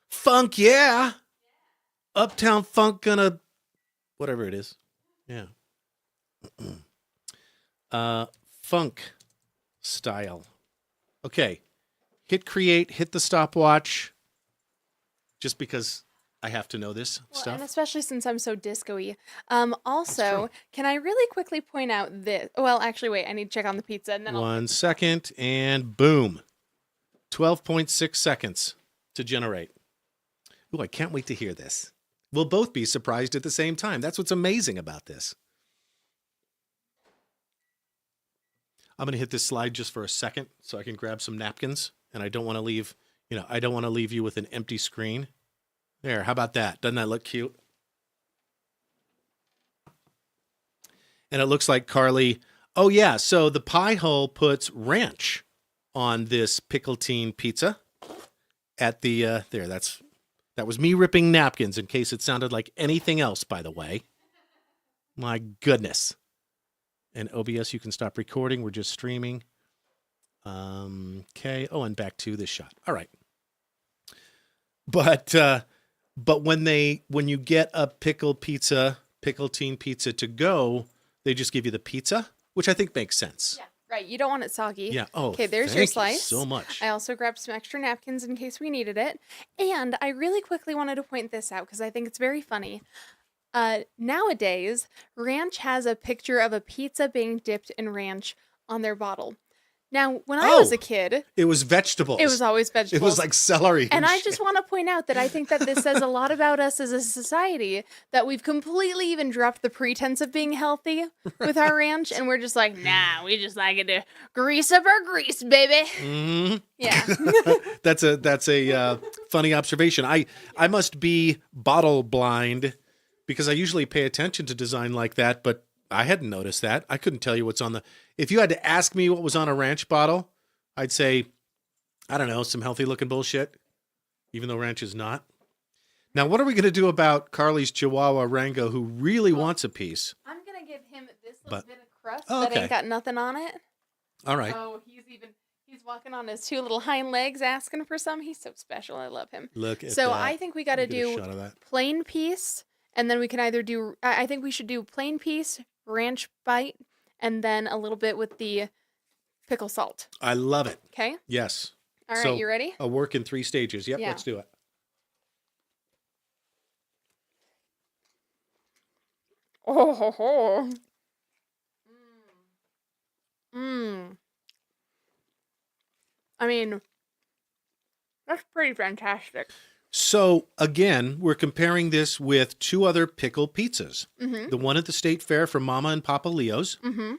Funk, yeah. Uptown Funk gonna, whatever it is. Yeah. Funk style. Okay. Hit create, hit the stopwatch. Just because I have to know this stuff. And especially since I'm so disco-y. That's Also, true. can I really quickly point out this? Well, actually, wait. I need to check on the pizza, and then I'll... 1 second, and boom. 12.6 seconds to generate. Ooh, I can't wait to hear this. We'll both be surprised at the same time. That's what's amazing about this. I'm going to hit this slide just for a second so I can grab some napkins. And I don't want to leave, I don't want to leave you with an empty screen. There, how about that? Doesn't that look cute? And it looks like Karley, oh yeah, so the pie hole puts ranch on this Pickletine pizza at the, that was me ripping napkins in case it sounded like anything else, by the way. My goodness. And OBS, you can stop recording. We're just streaming. Okay. Oh, and back to this shot. All right. But when you get a Pickletine pizza to go, they just give you the pizza, which I think makes sense. Yeah, right. You don't want it soggy. Yeah. Oh, okay, there's thank your you slice. so much. I also grabbed some extra napkins in case we needed it. And I really quickly wanted to point this out because I think it's very funny. Nowadays, Ranch has a picture of a pizza being dipped in ranch on their bottle. Now, when I was a kid, it was vegetables. it was always vegetables. It was like celery. And I shit. just want to point out that I think that this says a lot about us as a society, that we've completely even dropped the pretense of being healthy with our ranch, and we're just like, nah, we just like it to grease up our grease, baby. Mm-hmm. Yeah. That's a funny observation. I must be bottle blind because I usually pay attention to design like that, but I hadn't noticed that. I couldn't tell you what's on the... If you had to ask me what was on a ranch bottle, I'd say, I don't know, some healthy looking bullshit, even though ranch is not. Now, what are we going to do about Karley's Chihuahua Rango who really wants a piece? I'm going to give him this little bit of crust Oh, that okay. ain't got nothing on it. All right. Oh, he's walking on his two little hind legs asking for some. He's so special. I love him. Look at So that. I think we got to Get a do shot of that. plain piece, and then we can either do, I think we should do plain piece, ranch bite, and then a little bit with the pickle salt. I love it. Okay? Yes. All right, So, you ready? A work in 3 stages. Yep, Yeah. let's do it. Oh, ho, ho. I mean, that's pretty fantastic. So, again, we're comparing this with 2 other pickle pizzas. Mm-hmm. The one at the State Fair from Mama and Papa Leo's, Mm-hmm.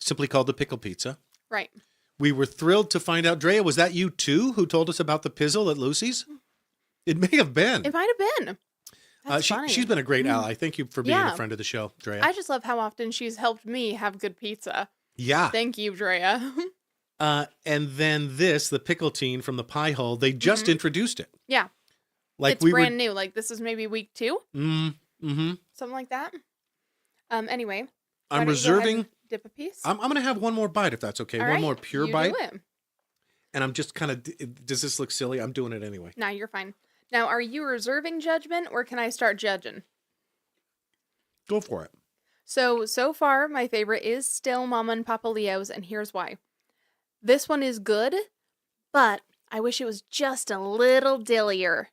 simply called the Pickle Pizza. Right. We were thrilled to find out, Drea, was that you too who told us about the pizzle at Lucy's? It may have been. It might have been. That's funny. She's been a great ally. Thank you for being Yeah. a friend of the show, Drea. I just love how often she's helped me have good pizza. Yeah. Thank you, Drea. And then this, the Pickletine from the Pie Hole, they just introduced it. Yeah. Like It's brand new. Like, this is maybe week 2, Mm-hmm. something like that. Anyway. I'm why don't you go ahead reserving. and dip a piece. I'm going to have one more bite if that's okay. All One right, more pure you bite. do it. And I'm just kind of, does this look silly? I'm doing it anyway. Nah, you're fine. Now, are you reserving judgment, or can I start judging? Go for it. So far, my favorite is still Mama and Papa Leo's, and here's why. This one is good, but I wish it was just a little dillier.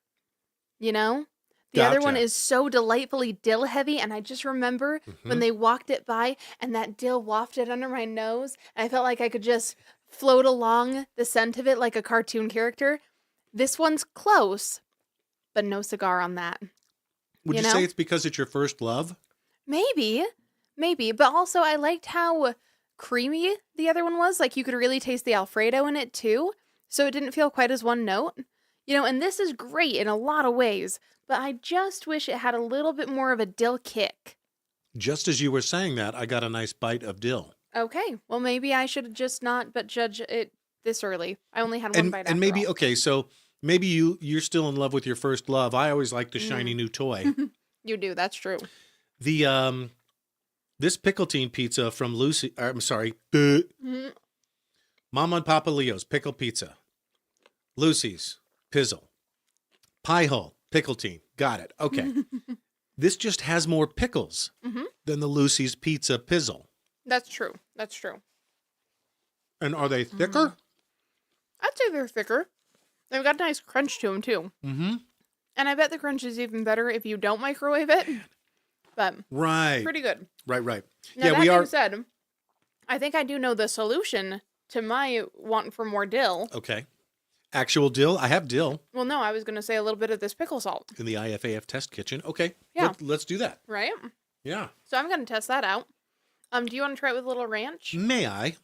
You know? The other one Gotcha. is so delightfully dill heavy, and I just remember when they walked it by and that dill wafted under my nose, and I felt like I could just float along the scent of it like a cartoon character. This one's close, but no cigar on that. Would you know? say it's because it's your first love? Maybe, but also I liked how creamy the other one was. Like, you could really taste the Alfredo in it too, so it didn't feel quite as one note. You know, and this is great in a lot of ways, but I just wish it had a little bit more of a dill kick. Just as you were saying that, I got a nice bite of dill. Okay, well, maybe I should just not but judge it this early. I only had one bite And maybe, after all. okay, so maybe you're still in love with your first love. I always like the shiny new toy. You do, that's true. The this Pickletine pizza from Lucy, I'm sorry, Mhm. Mama and Papa Leo's Pickle Pizza. Lucy's Pizzle. Pie Hole Pickletine. Got it. Okay. This just has more pickles than the Lucy's Pizza Pizzle. That's true. That's true. And are they thicker? I'd say they're thicker. They've got a nice crunch to them, too. Mm-hmm. And I bet the crunch is even better if you don't microwave it. But Right. pretty good. Right. Now, Yeah, that we being are. said, I think I do know the solution to my want for more dill. Okay. Actual dill. I have dill Well, no, I was going to say a little bit of this pickle salt, in the IFAF test kitchen. Okay. Yeah. Let's do that. right? Yeah. So I'm going to test that out. Do you want to try it with a little ranch? May I?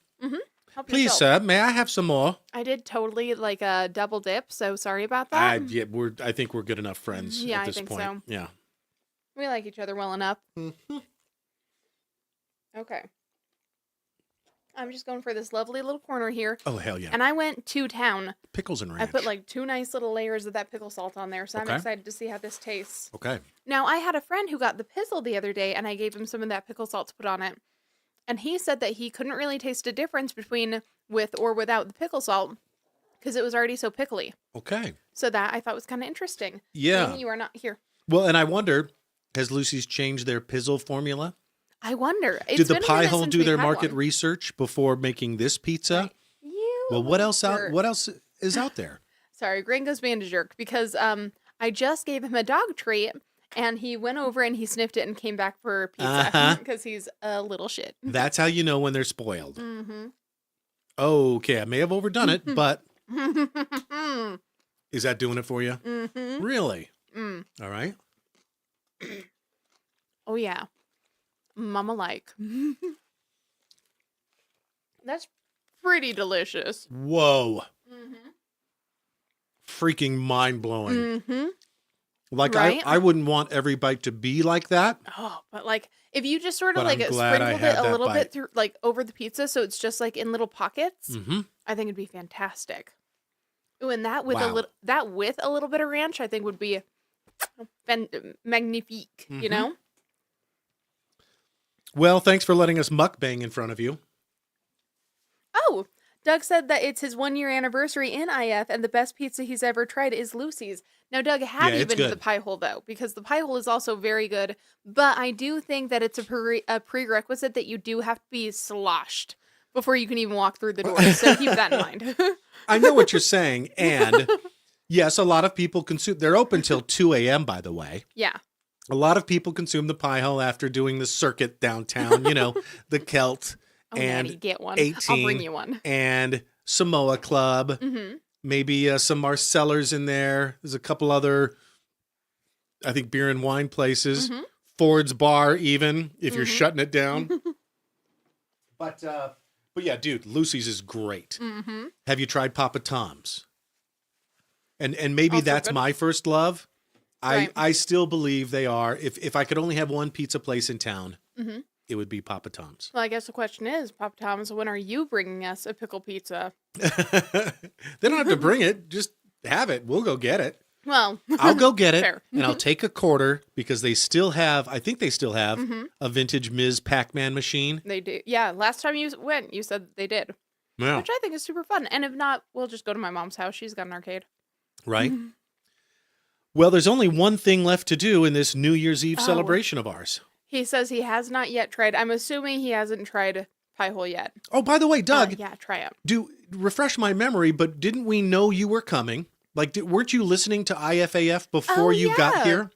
Help Please, yourself. sir. May I have some more? I did totally like a double dip, so sorry about that. I think we're good enough friends Yeah, at I this think point. so. Yeah. We like each other well enough. Mhm. Okay. I'm just going for this lovely little corner here. Oh, hell yeah. And I went to town. Pickles and ranch. I put like 2 nice little layers of that pickle salt on there, so Okay. I'm excited to see how this tastes. Okay. Now, I had a friend who got the pizzle the other day, and I gave him some of that pickle salt to put on it. And he said that he couldn't really taste a difference between with or without the pickle salt because it was already so pickly. Okay. So that I thought was kind of interesting. Yeah. Amy, you are not here. Well, and I wonder, has Lucy's changed their pizzle formula? I wonder. It's Did the been a Pie minute Hole since do we've their had market one. research before making this pizza? You Well, what else jerk. What else is out there? Sorry, Gringo's being a jerk because I just gave him a dog treat and he went over and he sniffed it and came back for pizza because he's a little shit. That's how you know when they're spoiled. Mm-hmm. Okay, I may have overdone it, but mm-hmm. is that doing it for you? Really? Mm. All right. Oh yeah, mama like. That's pretty delicious. Whoa. Mm-hmm. Freaking mind blowing. Mm-hmm. Like Right? I wouldn't want every bite to be like that. Oh, but like if you just sort of But like I'm glad I sprinkled had it a that little bite. bit through like over the pizza, so it's just like in little pockets. Mm-hmm. I think it'd be fantastic. Ooh, and that with a Wow. little bit of ranch, I think would be magnifique. You Mhm. know? Well, thanks for letting us mukbang in front of you. Oh, Doug said that it's his 1-year anniversary in IF, and the best pizza he's ever tried is Lucy's. Now, Doug, have Yeah, you it's been to the good. Pie Hole though? Because the Pie Hole is also very good, but I do think that it's a prerequisite that you do have to be sloshed before you can even walk through the door. So keep that in mind. I know what you're saying. And yes, a lot of people consume. They're open till 2 a.m., by the way. Yeah. A lot of people consume the Pie Hole after doing the circuit downtown, the Celt Oh, and Natty, get one. 18 I'll bring you one. and Samoa Club. Mm-hmm. Maybe some Marcellers in there. There's a couple other, I think, beer and wine places. Mhm. Ford's Bar, even, if you're Mhm. shutting it down. But yeah, dude, Lucy's is great. Mm-hmm. Have you tried Papa Tom's? And maybe Also that's good. my first love. Right. I still believe they are. If I could only have one pizza place in town, Mhm. it would be Papa Tom's. Well, I guess the question is, Papa Tom's, when are you bringing us a pickle pizza? They don't have to bring it. Just have it. We'll go get it. Well, I'll go get it. Fair. And I'll take a quarter because they still have, I think they still have Mhm. a vintage Ms. Pac-Man machine. They do. Yeah, last time you went, you said they did, Yeah. which I think is super fun. And if not, we'll just go to my mom's house. She's got an arcade. Right? Well, there's only one thing left to do in this New Year's Eve Oh. celebration of ours. He says he has not yet tried. I'm assuming he hasn't tried Pie Hole yet. Oh, by the way, Doug, Yeah, try it. refresh my memory, but didn't we know you were coming? Like, weren't you listening to IFAF before you got yeah. here?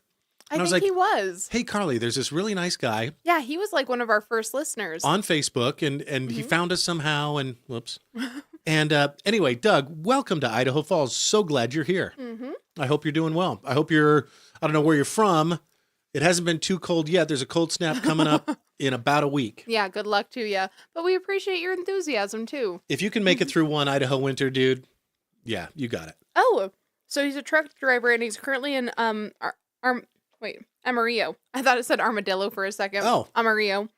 I And I was think like, he was. Hey, Karley, there's this really nice guy Yeah, he was like one of our first listeners. on Facebook, and he Mhm. found us somehow, and whoops. And anyway, Doug, welcome to Idaho Falls. So glad you're here. Mm-hmm. I hope you're doing well. I hope I don't know where you're from. It hasn't been too cold yet. There's a cold snap coming up in about a week. Yeah, good luck to you. But we appreciate your enthusiasm too. If you can make it through one Idaho winter, dude, yeah, you got it. Oh, so he's a truck driver and he's currently in Amarillo. I thought it said armadillo for a second. Oh. Amarillo.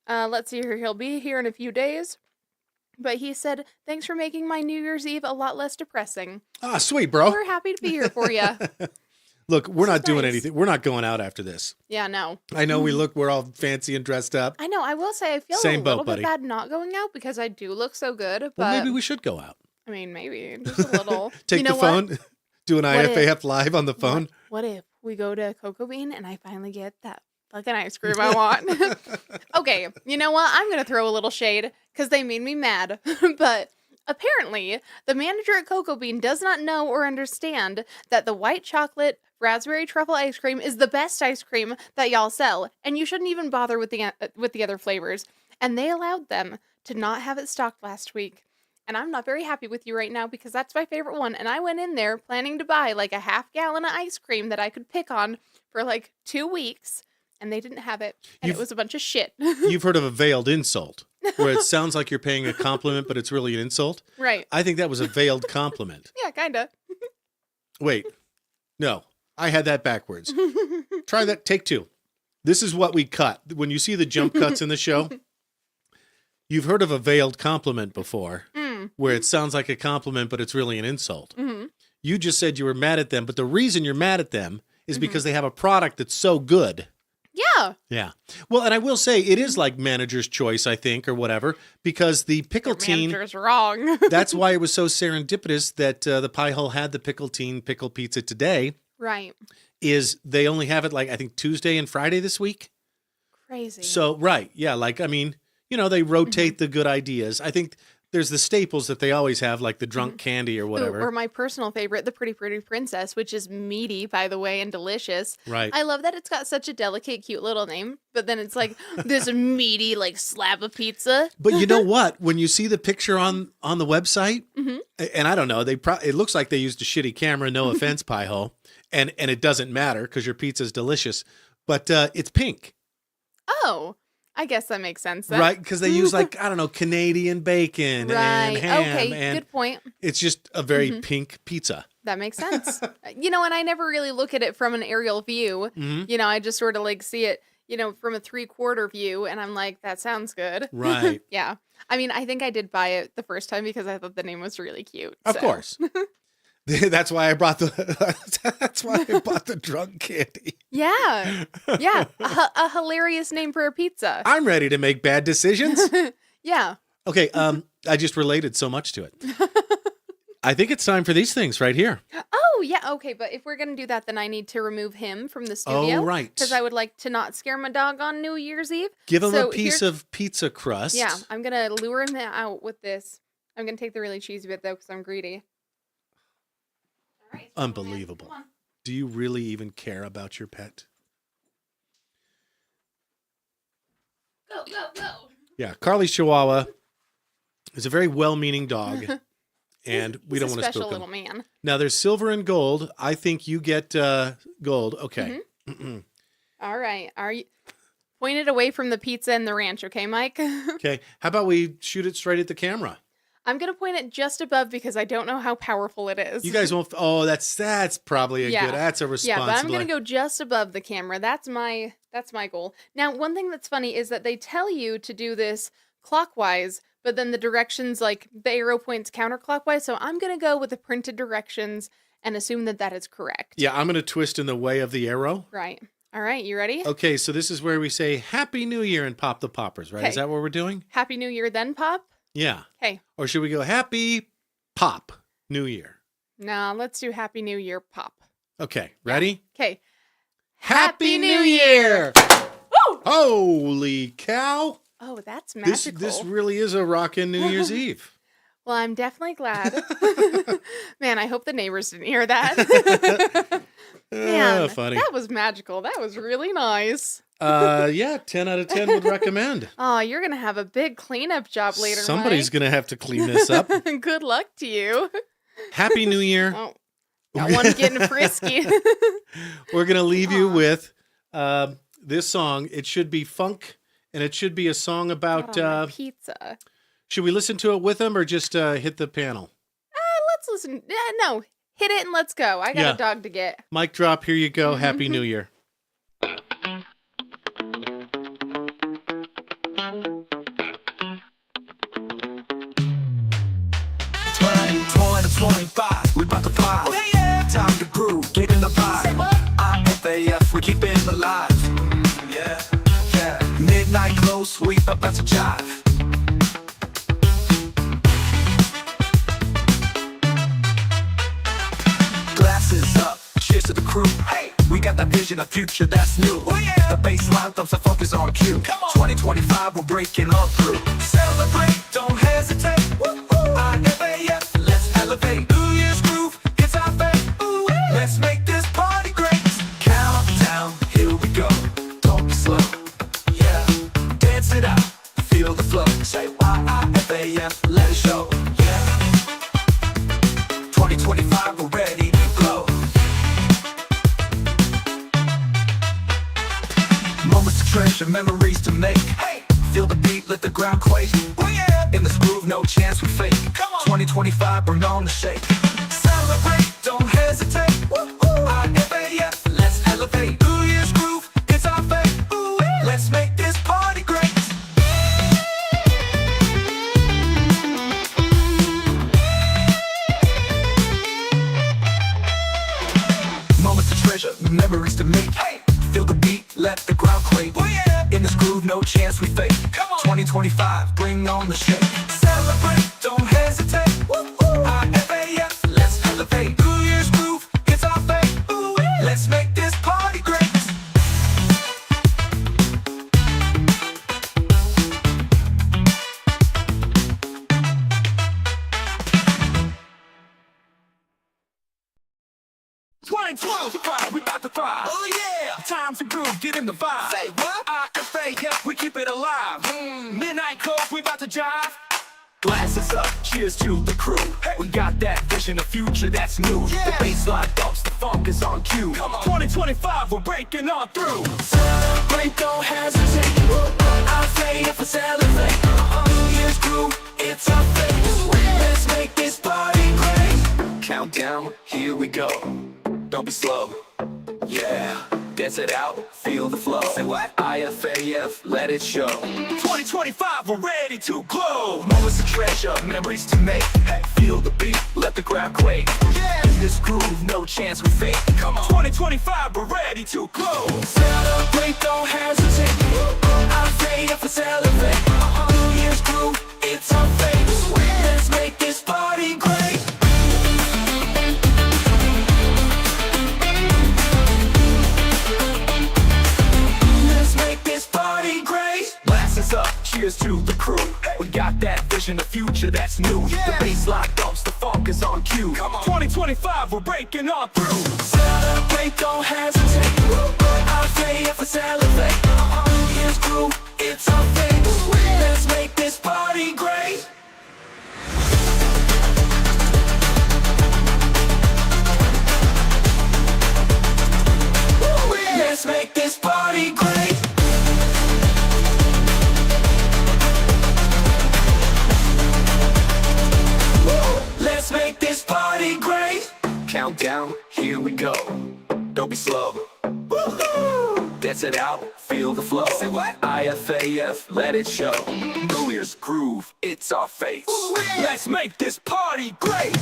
Let's see here. He'll be here in a few days. But he said, "Thanks for making my New Year's Eve a lot less depressing. Ah, sweet, bro. We're happy to be here for you." Look, we're This not is doing nice. anything. We're not going out after this. Yeah, no. I know we're all fancy and dressed up. I know. I will say I feel Same a boat, little buddy. bit bad not going out because I do look so good. But Well, maybe we should go out. I mean, maybe just a little. Take you know the phone, do an What if- IFAF live on the phone. What if we go to Cocoa Bean and I finally get that fucking ice cream I want? Okay, you know what? I'm gonna throw a little shade because they made me mad. But apparently, the manager at Cocoa Bean does not know or understand that the white chocolate raspberry truffle ice cream is the best ice cream that y'all sell, and you shouldn't even bother with the other flavors. And they allowed them to not have it stocked last week. And I'm not very happy with you right now because that's my favorite one. And I went in there planning to buy like a half gallon of ice cream that I could pick on for like 2 weeks. And they didn't have it. And it was a bunch of shit. You've heard of a veiled insult, where it sounds like you're paying a compliment, but it's really an insult. Right. I think that was a veiled compliment. Yeah, kind of. Wait, no, I had that backwards. Try that. Take 2. This is what we cut. When you see the jump cuts in the show, you've heard of a veiled compliment before, where it sounds like a compliment, but it's really an insult. Mm-hmm. You just said you were mad at them, but the reason you're mad at them is because they have a product that's so good. Yeah. Yeah. Well, and I will say it is like manager's choice, I think, or whatever, because the Pickletine, Manager's wrong. that's why it was so serendipitous that the Pie Hole had the Pickletine pickle pizza today, Right. is they only have it like, I think, Tuesday and Friday this week. Crazy. So, right. Yeah. Like, I mean, they rotate the good ideas. I think there's the staples that they always have, like the drunk candy or whatever. Or my personal favorite, the Pretty Pretty Princess, which is meaty, by the way, and delicious. Right. I love that it's got such a delicate, cute little name, but then it's like this meaty, like slab of pizza. But you know what? When you see the picture on the website, and I don't know, it looks like they used a shitty camera. No offense, Pie Hole, and it doesn't matter because your pizza's delicious, but it's pink, Oh, I guess that makes sense. Then. right? Because they use like, I don't know, Canadian bacon and Right. ham, Okay. and Good point. it's just a very pink pizza. That makes sense. And I never really look at it from an aerial view. Mhm. I just sort of like see it, from a 3/4 view, and I'm like, that sounds good. Right. Yeah. I mean, I think I did buy it the first time because I thought the name was really cute. Of so. course. That's why I brought the drunk candy. Yeah. Yeah. A hilarious name for a pizza. I'm ready to make bad decisions. Yeah. Okay, I just related so much to it. I think it's time for these things right here. Oh, yeah. Okay. But if we're going to do that, then I need to remove him from the studio. Oh, right. Because I would like to not scare my dog on New Year's Eve. Give him So a piece here's- of pizza crust. Yeah. I'm going to lure him out with this. I'm going to take the really cheesy bit, though, because I'm greedy. All right. Unbelievable. Come on. Do you really even care about your pet? Go, go, go. Yeah, Karley's Chihuahua is a very well-meaning dog, and we don't He's want a to special spook little him. man. Now, there's silver and gold. I think you get gold. Okay. All right. Are you pointed away from the pizza and the ranch, okay, Mike? Okay. How about we shoot it straight at the camera? I'm going to point it just above because I don't know how powerful it is. You guys won't. Oh, that's probably a Yeah. good. That's a Yeah, responsible. but I'm going to go just above the camera. That's my goal. Now, one thing that's funny is that they tell you to do this clockwise, but then the directions, like the arrow points counterclockwise. So I'm going to go with the printed directions and assume that that is correct. Yeah, I'm going to twist in the way of the arrow. Right. All right. You ready? Okay, so this is where we say Happy New Year and pop the poppers, right? Okay. Is that what we're doing? Happy New Year, then pop. Yeah. Okay. Or should we go Happy Pop New Year? No, let's do Happy New Year pop. Okay, ready? Okay. Happy New Year! Woo! Holy cow! Oh, that's This magical. really is a rockin' New Year's Eve. Well, I'm definitely glad. Man, I hope the neighbors didn't hear that. Man, Funny. that was magical. That was really nice. Yeah, 10 out of 10 would recommend. Oh, you're going to have a big cleanup job later, Somebody's going to have to clean this up. to... Good luck to you. Happy New Year. Oh, got one getting frisky. We're going to leave you with this song. It should be funk, and it should be a song about... Got on my pizza. Should we listen to it with them or just hit the panel? Let's listen. No, hit it and let's go. I got Yeah. a dog to get. Mic drop. Here you go. Happy New Year. 25, we bout to pop. Time to groove, get in the vibe. we keep it alive. Yeah, yeah. Midnight glow, sweep up, that's a jive. Glasses up, cheers to the crew. Hey, we got that vision of future that's new. Oh yeah, the baseline thumbs the focus on cue. Come on, 2025, we're breaking all through. Celebrate, don't hesitate. Woo-hoo. IFAF, let's elevate. New Year's groove, it's our fate. Ooh, let's make this party great. Countdown, here we go. Don't be slow. Yeah, dance it out, feel the flow. Say IFAF, let it show. Yeah, 2025, we're ready to glow. Moments to treasure, memories to make. Hey, feel the beat, let the ground quake. Oh yeah, in this groove, no chance we fake. Come on, 2025, bring on the shake. Celebrate, don't hesitate. Woo-hoo. IFAF, let's elevate. New Year's groove, it's our fate. Ooh, let's make this party great. Moments to treasure, memories to make. Hey, feel the beat, let the ground quake. Oh yeah, in this groove, no chance we fake. Come on, 2025, bring on the shake. Celebrate, don't hesitate. Woo-hoo. IFAF, let's elevate. New Year's groove, it's our fate. Ooh, let's make this party great. We about to thrive. Oh yeah, time to groove, get in the vibe. Say what? IFAF, we keep it alive. Midnight coke, we about to jive. Glasses up, cheers to the crew. Hey, we got that vision of future that's new. Yeah. The baseline bumps, the funk is on cue. Come on. 2025, we're breaking on through. Celebrate, don't hesitate. IFAF, let's elevate. New Year's groove, it's our fate. Let's make this party great. Countdown, here we go. Don't be slow. Yeah, dance it out, feel the flow. Say what? IFAF, let it show. 2025, we're ready to glow. Moments to treasure, memories to make. Hey, feel the beat, let the ground quake. Yeah, in this groove, no chance we fake. Come on, 2025, we're ready to glow. Celebrate, don't hesitate. IFAF, let's elevate. New Year's groove, it's our fate. Let's make this party great. Up, cheers to the crew. Hey, we got that vision of future that's new. Yeah. The baseline bumps, the funk is on cue. Come on, 2025, we're breaking on through. Celebrate, don't hesitate. IFAF, let's elevate. New Year's groove, it's our fate. Let's make this party great. Let's make this party great. Let's make this party great. Countdown, here we go. Don't be slow. Woo-hoo. Dance it out, feel the flow. Say what? IFAF, let it show. New Year's groove, it's our fate. Let's make this party great.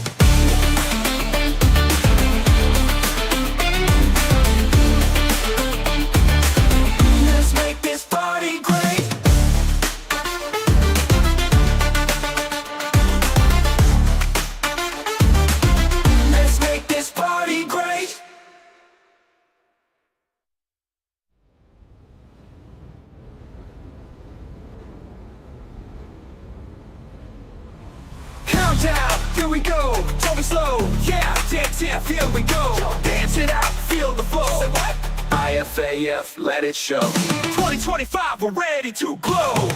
Let's make this party great. Here we go, don't be slow. Yeah, dance, yeah, here we go. Dance it out, feel the flow. Say what? IFAF, let it show. 2025, we're ready to glow.